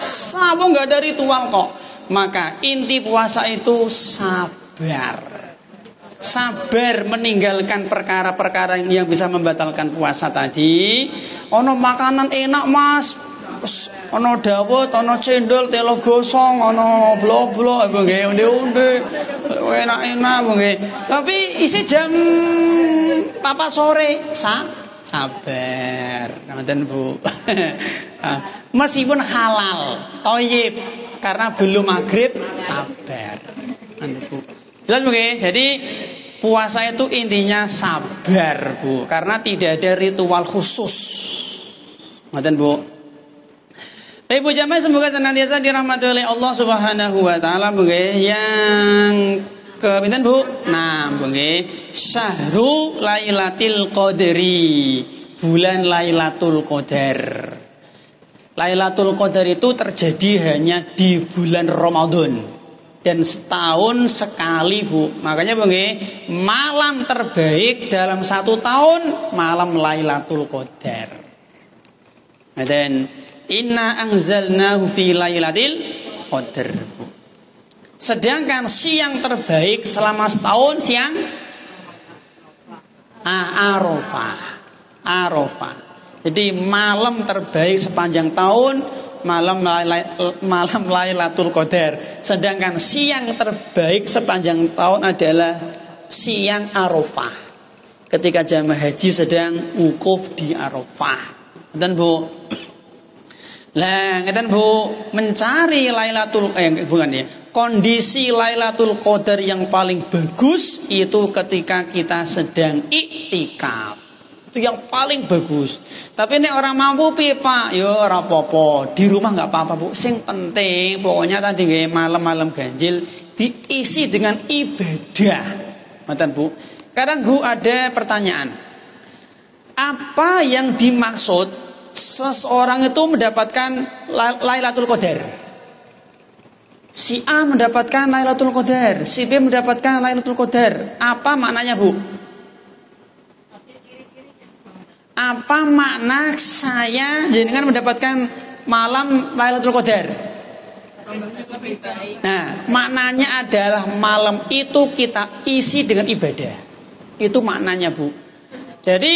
Sampun enggak ada ritual kok. Maka inti puasa itu sabar. Sabar meninggalkan perkara-perkara yang bisa membatalkan puasa tadi. Ono makanan enak, Mas. Ono dawet, ono cendol, telo gosong, ono blok-blok nggih, onde-onde. Enak-enak nggih. Tapi isi jam 4 sore, sabar. Ngoten Bu. Meskipun halal, thayyib, karena belum maghrib, sabar. Ngoten Bu. Jelas nggih? Jadi puasa itu intinya sabar, Bu, karena tidak ada ritual khusus. Ngoten Bu. Ibu jamaah semoga senantiasa dirahmati oleh Allah Subhanahu wa taala nggih. Yang kepinten Bu? Nah, nggih. Syahrul Lailatul Qadri. Bulan Lailatul Qadar. Lailatul Qadar itu terjadi hanya di bulan Ramadan. Dan setahun sekali Bu. Makanya nggih, malam terbaik dalam 1 tahun malam Lailatul Qadar. Dan inna anzalnahu fi lailatul qadar. Sedangkan siang terbaik selama setahun siang Arafah. Jadi malam terbaik sepanjang tahun malam Lailatul Qadar. Sedangkan siang terbaik sepanjang tahun adalah siang Arafah. Ketika jamaah haji sedang wukuf di Arafah. Dan Bu, lah ngeten Bu, mencari Lailatul kondisi Lailatul Qadar yang paling bagus itu ketika kita sedang iktikaf. Itu yang paling bagus. Tapi nek orang mampu piye Pak? Ya ora apa-apa, di rumah enggak apa-apa Bu. Sing penting pokoknya tadi nggih malam-malam ganjil diisi dengan ibadah. Ngoten Bu. Kadang Bu ada pertanyaan. Apa yang dimaksud seseorang itu mendapatkan Lailatul Qadar? Si A mendapatkan Lailatul Qadar, si B mendapatkan Lailatul Qadar. Apa maknanya Bu? Apa makna saya jenengan mendapatkan malam Lailatul Qadar? Nah, maknanya adalah malam itu kita isi dengan ibadah. Itu maknanya Bu. Jadi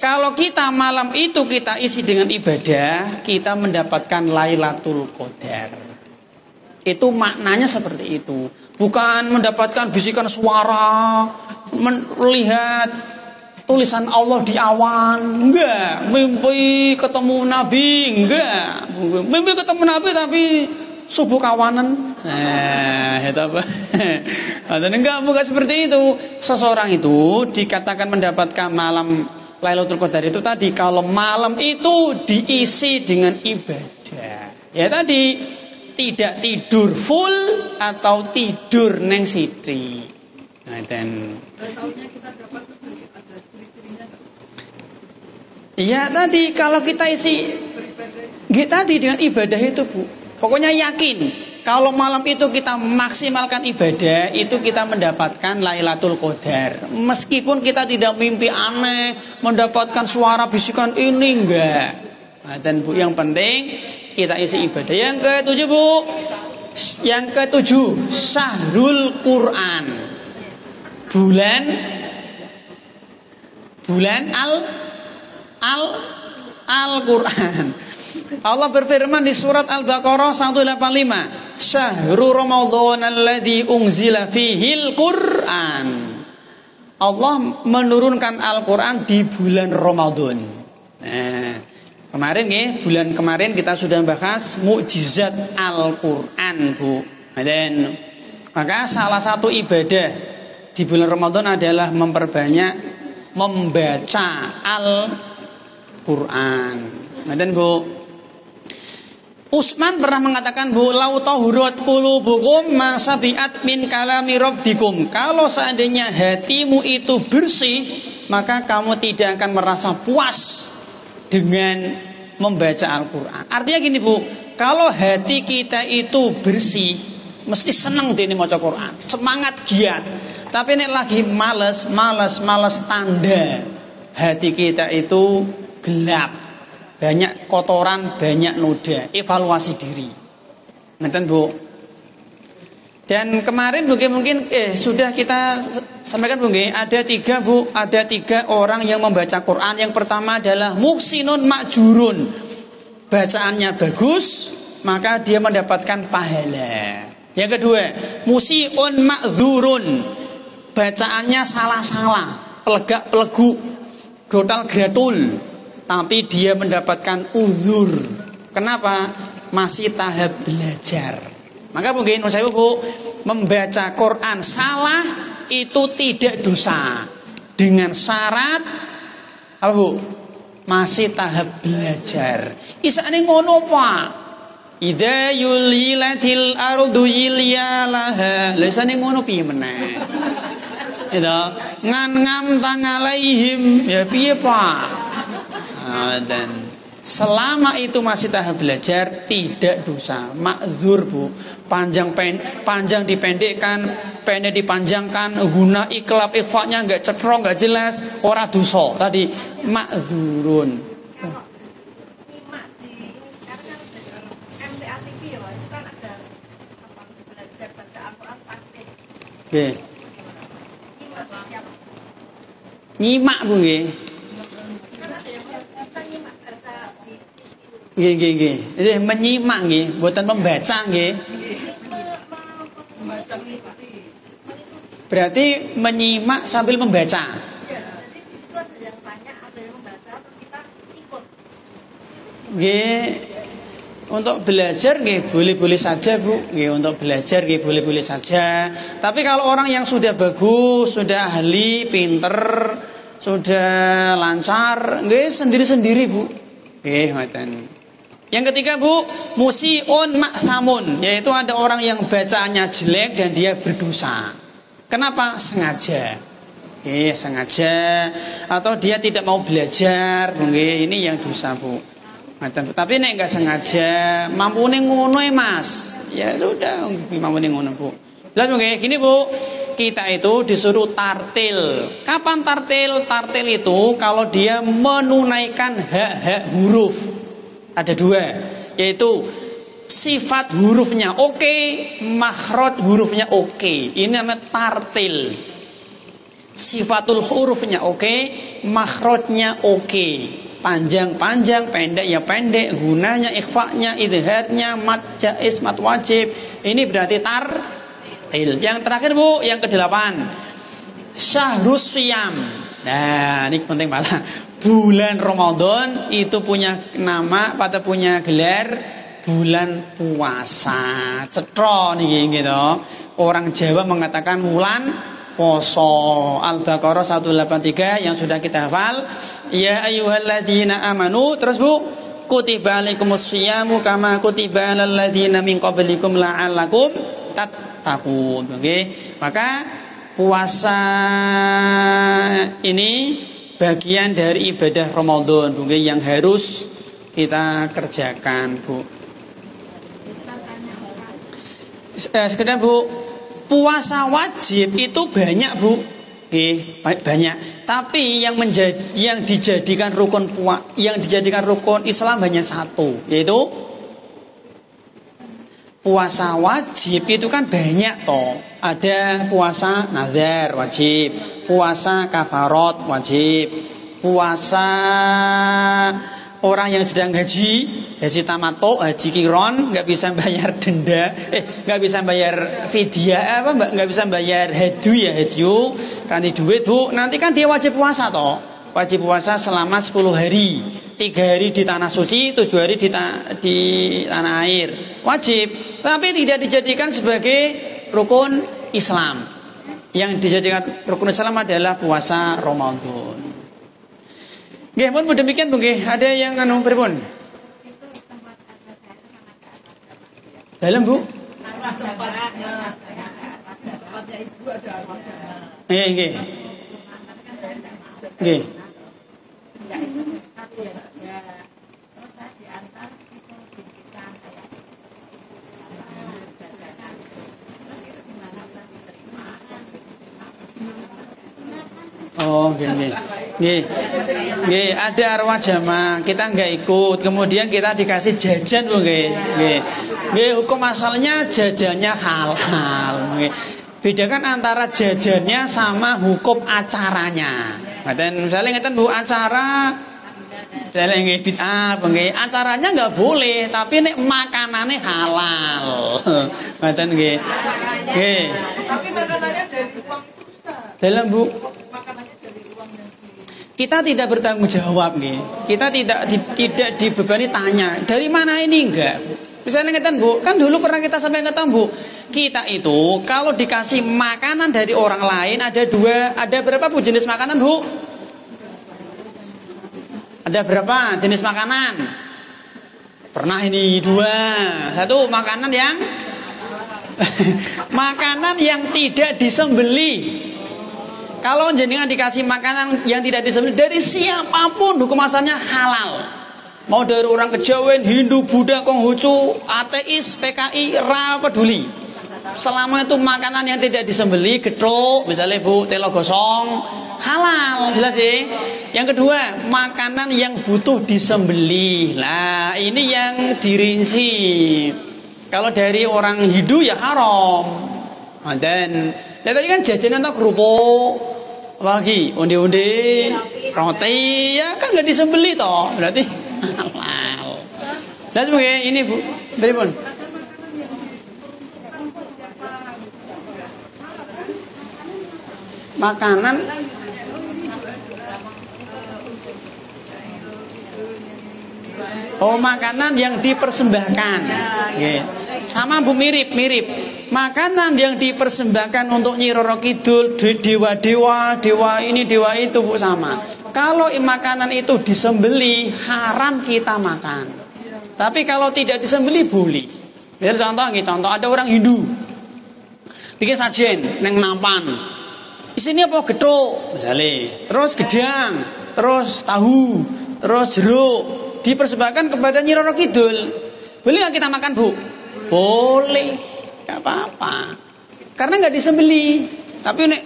kalau kita malam itu kita isi dengan ibadah, kita mendapatkan Lailatul Qadar. Itu maknanya seperti itu. Bukan mendapatkan bisikan suara, melihat tulisan Allah di awan, enggak. Mimpi ketemu Nabi, enggak. Mimpi ketemu Nabi tapi subuh kawanan. Nah, itu apa? Enggak, bukan seperti itu. Seseorang itu dikatakan mendapatkan malam Lailatul Qadar itu tadi kalau malam itu diisi dengan ibadah. Ya tadi tidak tidur full atau tidur neng sitri. Nah, dan tahunnya kita dapat ada ciri-cirinya. Iya tadi kalau kita isi tadi dengan ibadah itu Bu. Pokoknya yakin kalau malam itu kita maksimalkan ibadah, itu kita mendapatkan Lailatul Qadar. Meskipun kita tidak mimpi aneh, mendapatkan suara bisikan ini enggak. Nah, dan Bu, yang penting kita isi ibadah. Yang ketujuh Bu, yang ketujuh Syahrul Quran. Bulan Al-Quran. Allah berfirman di surat Al-Baqarah 185, Syahrul Ramadan alladzi unzila fihil Qur'an. Allah menurunkan Al-Quran di bulan Ramadan. Nah, kemarin bulan kemarin kita sudah bahas mukjizat Al-Quran Bu. Dan maka salah satu ibadah di bulan Ramadan adalah memperbanyak membaca Al-Quran. Ngeten Bu. Utsman pernah mengatakan, Bu, lau tahurat qulubukum ma sabiat min kalami rabbikum. Kalau seandainya hatimu itu bersih, maka kamu tidak akan merasa puas dengan membaca Al-Qur'an. Artinya gini, Bu, kalau hati kita itu bersih, mesti senang dene maca Qur'an, semangat giat. Tapi nek lagi males tanda hati kita itu gelap. Banyak kotoran, banyak noda. Evaluasi diri. Ngeten Bu. Dan kemarin mungkin sudah kita sampaikan Bu, ada 3 Bu, ada 3 orang yang membaca Quran. Yang pertama adalah muhsinun ma'jurun. Bacaannya bagus, maka dia mendapatkan pahala. Yang kedua, musiun ma'dzurun. Bacaannya salah-salah, pelegak-pelegu, grotal-gratul. Tapi dia mendapatkan uzur. Kenapa? Masih tahap belajar. Maka mungkin saya Bu, membaca Quran salah itu tidak dosa. Dengan syarat apa Bu? Masih tahap belajar. Isane ngono Pak. Idza yulilatil ardu yilyalaha. Lesane ngono piye meneh? Itu ngam tangalaihim ya piye Pak? Dan selama itu masih tahap belajar tidak dosa, ma'dzur Bu. Panjang dipendekkan, pendek dipanjangkan, guna iklab ifaknya enggak cetrong, enggak jelas, ora dosa. Tadi ma'dzurun. Kalau nyimak di sekarang kan MTA TV ya, itu kan ada belajar baca Al-Qur'an praktik. Nggih. Nyimak siapa? Nyimak Bu nggih. Nggih. Ini menyimak nggih, mboten membaca nggih. Membaca mengikuti. Berarti menyimak sambil membaca. Ya, jadi di situ ada yang tanya, ada yang membaca, terus kita ikut. Nggih. Untuk belajar nggih boleh-boleh saja Bu. Nggih, untuk belajar nggih boleh-boleh saja. Tapi kalau orang yang sudah bagus, sudah ahli, pinter, sudah lancar, nggih sendiri-sendiri Bu. Nggih, ngoten. Yang ketiga Bu, musiun ma'thamun, yaitu ada orang yang bacaannya jelek dan dia berdosa. Kenapa? Sengaja. Sengaja atau dia tidak mau belajar, nggih, ini yang dosa Bu. Tapi nek enggak sengaja, mampune ngono Mas. Ya sudah, mampune ngono Bu. Lalu nggih, gini Bu, kita itu disuruh tartil. Kapan tartil? Tartil itu kalau dia menunaikan hak-hak huruf. Ada 2, yaitu sifat hurufnya oke, makhraj hurufnya oke. Ini namanya tartil. Sifatul hurufnya oke, makhrajnya oke. Panjang-panjang, pendek ya pendek, gunanya, ikhfa'nya, idharnya, mad jaiz, mad wajib. Ini berarti tartil. Yang terakhir Bu, yang ke-8. Syahrus Siyam. Nah, ini penting banget. Bulan Ramadan itu punya nama, pada punya gelar bulan puasa. Cetro nih gitu. Orang Jawa mengatakan bulan poso. Al-Baqarah 183 yang sudah kita hafal. Ya ayyuhalladzina amanu, terus Bu, kutiba alaikumus syiyamu kama kutiba alal ladzina min qablikum la'allakum tattaqun. Oke. Maka puasa ini bagian dari ibadah Ramadan Bu, yang harus kita kerjakan Bu. Sekedar Bu, puasa wajib itu banyak Bu. Banyak. Tapi yang dijadikan rukun Islam hanya 1, yaitu puasa wajib itu kan banyak toh. Ada puasa nazar wajib, puasa kafarat wajib, puasa orang yang sedang haji tamattu, haji qiron, nggak bisa bayar denda, nggak bisa bayar fidyah nggak bisa bayar hadyu, ranti duit Bu. Nanti kan dia wajib puasa toh. Wajib puasa selama 10 hari. 3 hari di tanah suci, 7 hari di tanah air. Wajib, tapi tidak dijadikan sebagai rukun Islam. Yang dijadikan rukun Islam adalah puasa Ramadan. Nggih, pun demikian Bu nggih. Ada yang anu pripun? Dalam Bu? Nggih. Nggih. Oh, nggih. Nggih, ada arwah jamaah, kita enggak ikut. Kemudian kita dikasih jajan, Bu nggih. Nggih, hukum asalnya jajannya halal, nggih. Bedakan antara jajannya sama hukum acaranya. Ngaten, misalnya ngeten Bu, acara misalnya nggih bid'ah, nggih. Acaranya enggak boleh, tapi nek makanannya halal. Ngaten nggih. Nggih. Tapi makanannya dari uang itu Ustaz. Dalam Bu, Makanannya dari uang yang kita tidak bertanggung jawab nih. Kita tidak dibebani tanya dari mana ini enggak. Misalnya ngeten Bu, kan dulu pernah kita sampai ngeten Bu. Kita itu kalau dikasih makanan dari orang lain ada berapa Bu jenis makanan Bu? Ada berapa jenis makanan? Pernah ini 2. Satu makanan yang makanan yang tidak disembelih. Kalau jenengan dikasih makanan yang tidak disembelih dari siapapun, hukum asalnya halal. Mau dari orang kejawen, Hindu, Buddha, Konghucu, ateis, PKI, ra peduli. Selama itu makanan yang tidak disembelih, gethuk, misalnya Bu, telo gosong, halal, jelas sih. Yang kedua, makanan yang butuh disembelih. Lah, ini yang dirinci. Kalau dari orang Hindu ya haram. Dan tadi kan jajanan atau kerupuk, apalagi onde-onde, roti, ya kan nggak disembeli toh, berarti halal. Dan sebagai ini Bu, beripun? Makanan makanan yang dipersembahkan. Sama Bu, mirip. Makanan yang dipersembahkan untuk Nyi Roro Kidul, dewa ini, dewa itu Bu, sama. Kalau makanan itu disembeli, haram kita makan. Tapi kalau tidak disembeli boleh. Biar contoh ada orang Hindu bikin sajen neng nampan. Isinya apa? Gethuk misalnya, terus gedang, terus tahu, terus jeruk, dipersembahkan kepada Nyi Roro Kidul. Boleh nggak kita makan Bu? Boleh, nggak apa-apa. Karena nggak disembeli. Tapi nek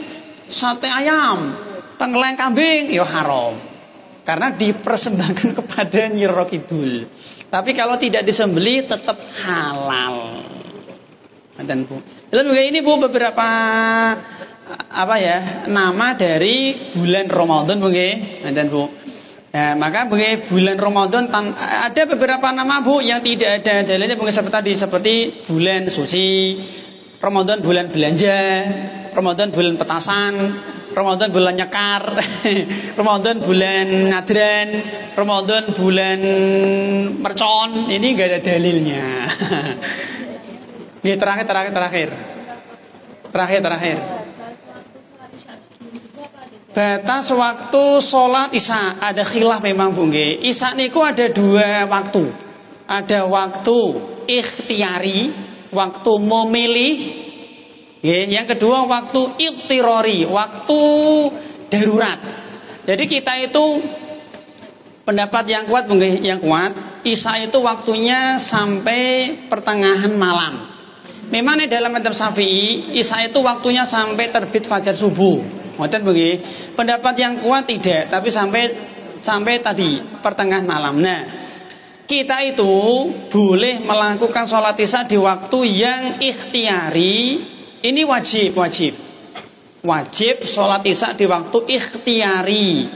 sate ayam, tengkleng kambing, ya haram. Karena dipersembahkan kepada Nyi Roro Kidul. Tapi kalau tidak disembeli tetap halal. Dan Bu, lalu ini Bu beberapa nama dari bulan Ramadan Bu nggih. Dan Bu, ya, maka bulan Ramadan ada beberapa nama Bu yang tidak ada dalilnya seperti bulan suci, Ramadan bulan belanja, Ramadan bulan petasan, Ramadan bulan nyekar, Ramadan bulan ngadran, Ramadan bulan mercon. Ini enggak ada dalilnya. Ini terakhir. Batas waktu sholat isya ada khilaf memang Bu nggih. Isya niku ada 2 waktu. Ada waktu ikhtiari, waktu memilih. Yang kedua waktu ittirori, waktu darurat. Jadi kita itu pendapat yang kuat Bu nggih, yang kuat, isya itu waktunya sampai pertengahan malam. Memang dalam mazhab Syafi'i, isya itu waktunya sampai terbit fajar subuh. Ngoten nggih. Pendapat yang kuat tidak, tapi sampai tadi pertengahan malam. Nah, kita itu boleh melakukan sholat isya di waktu yang ikhtiari. Ini wajib sholat isya di waktu ikhtiari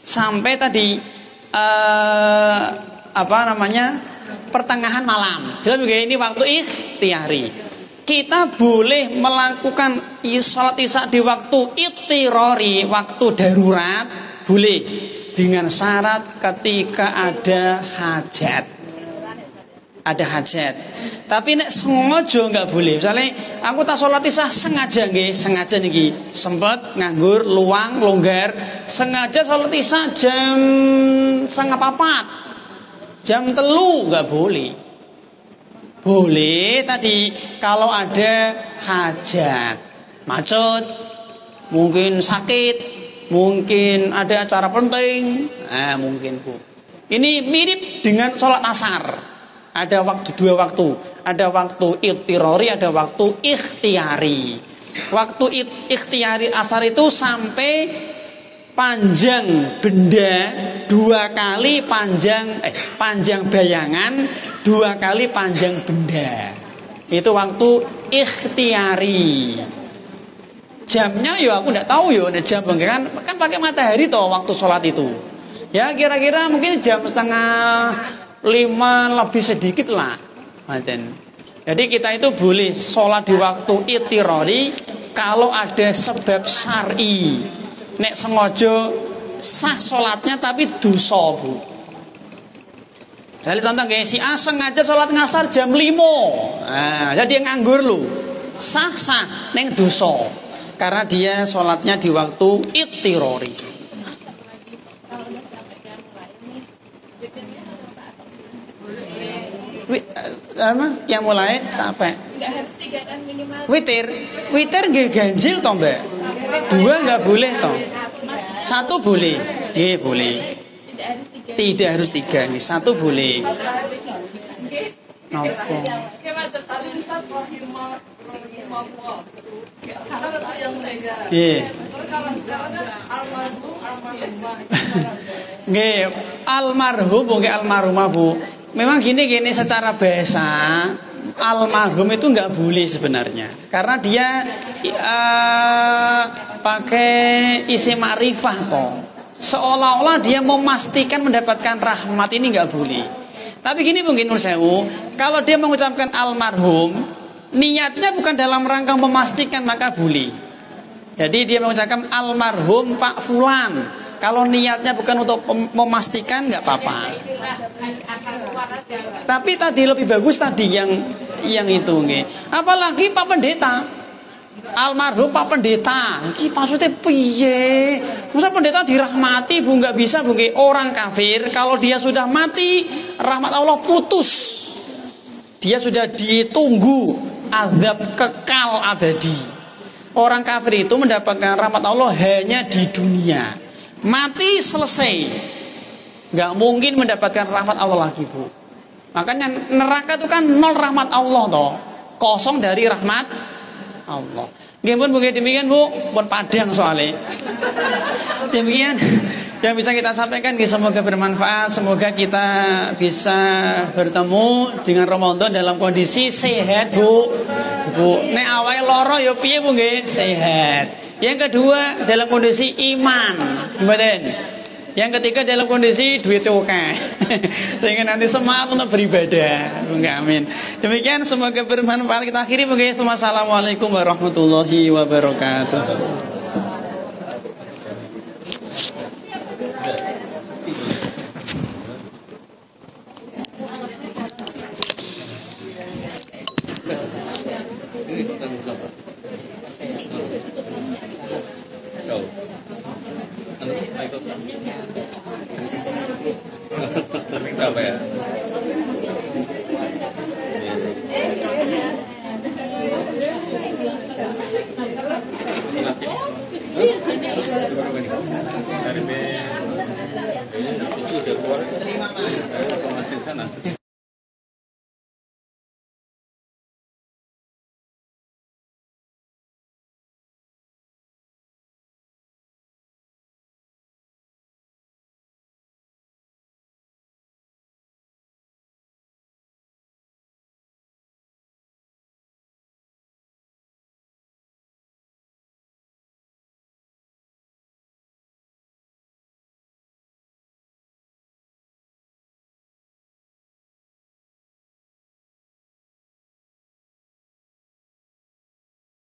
sampai tadi pertengahan malam. Jelas juga ini waktu ikhtiari. Kita boleh melakukan sholat isya di waktu ittirori, waktu darurat, boleh dengan syarat ketika ada hajat. ada hajat. Tapi nek sengaja nggak boleh. Misalnya aku tak sholat isya sengaja niki, sempet nganggur, luang, longgar, sengaja sholat isya jam 3:30, jam 3 nggak boleh. Boleh tadi kalau ada hajat, macet, mungkin sakit, mungkin ada acara penting, mungkin Bu. Ini mirip dengan sholat asar. Ada dua waktu. Ada waktu ittirori, ada waktu ikhtiari. Waktu ikhtiari asar itu sampai panjang benda 2 kali panjang bayangan 2 kali panjang benda. Itu waktu ikhtiari. Jamnya ya aku enggak tahu ya, jam kan pakai matahari toh waktu sholat itu. Ya kira-kira mungkin jam 4:30 lebih sedikit lah. Jadi kita itu boleh sholat di waktu ittirori kalau ada sebab syar'i. Nek sengaja sah sholatnya tapi dosa Bu. Jadi contoh kayak si A sengaja sholat ngasar jam 5. Jadi nganggur lu. Sah neng dosa. Karena dia sholatnya di waktu ittirori. Yang mulai sampai Enggak harus 3 kan minimal. Witir nggih ganjil toh Mbak. 2 nggak boleh toh. 1 boleh. Nggih boleh. Tidak harus 3 nih. 1 boleh. Napa? Nggih. Nggih, almarhum nggih almarhumah Bu. Memang gini secara bahasa almarhum itu nggak boleh sebenarnya, karena dia pakai isim ma'rifah toh, seolah-olah dia memastikan mendapatkan rahmat, ini nggak boleh. Tapi gini mungkin Nur Sewu, kalau dia mengucapkan almarhum, niatnya bukan dalam rangka memastikan maka boleh. Jadi dia mengucapkan almarhum Pak Fulan. Kalau niatnya bukan untuk memastikan nggak apa-apa. Tapi tadi lebih bagus tadi yang itu nggih. Apalagi Pak Pendeta. Almarhum Pak Pendeta. Iki maksudnya piye? Masa pendeta dirahmati Bu, nggak bisa Bu nggih. Orang kafir kalau dia sudah mati rahmat Allah putus. Dia sudah ditunggu azab kekal abadi. Orang kafir itu mendapatkan rahmat Allah hanya di dunia. Mati selesai, nggak mungkin mendapatkan rahmat Allah lagi Bu. Makanya neraka itu kan 0 rahmat Allah toh, kosong dari rahmat Allah. Gimana Bu? Demikian Bu, pun padang soalnya. Demikian yang bisa kita sampaikan. Semoga bermanfaat, semoga kita bisa bertemu dengan Ramadan dalam kondisi sehat Bu. Nek awake lara ya piye Bu nggih? Sehat. Yang kedua dalam kondisi iman, mboten. Yang ketiga dalam kondisi duit akeh. Sehingga nanti semangat untuk beribadah. Amin. Demikian semoga bermanfaat. Kita akhiri begitu. Wassalamualaikum warahmatullahi wabarakatuh. Berapa ya? Dari B itu udah keluar. Masih sana.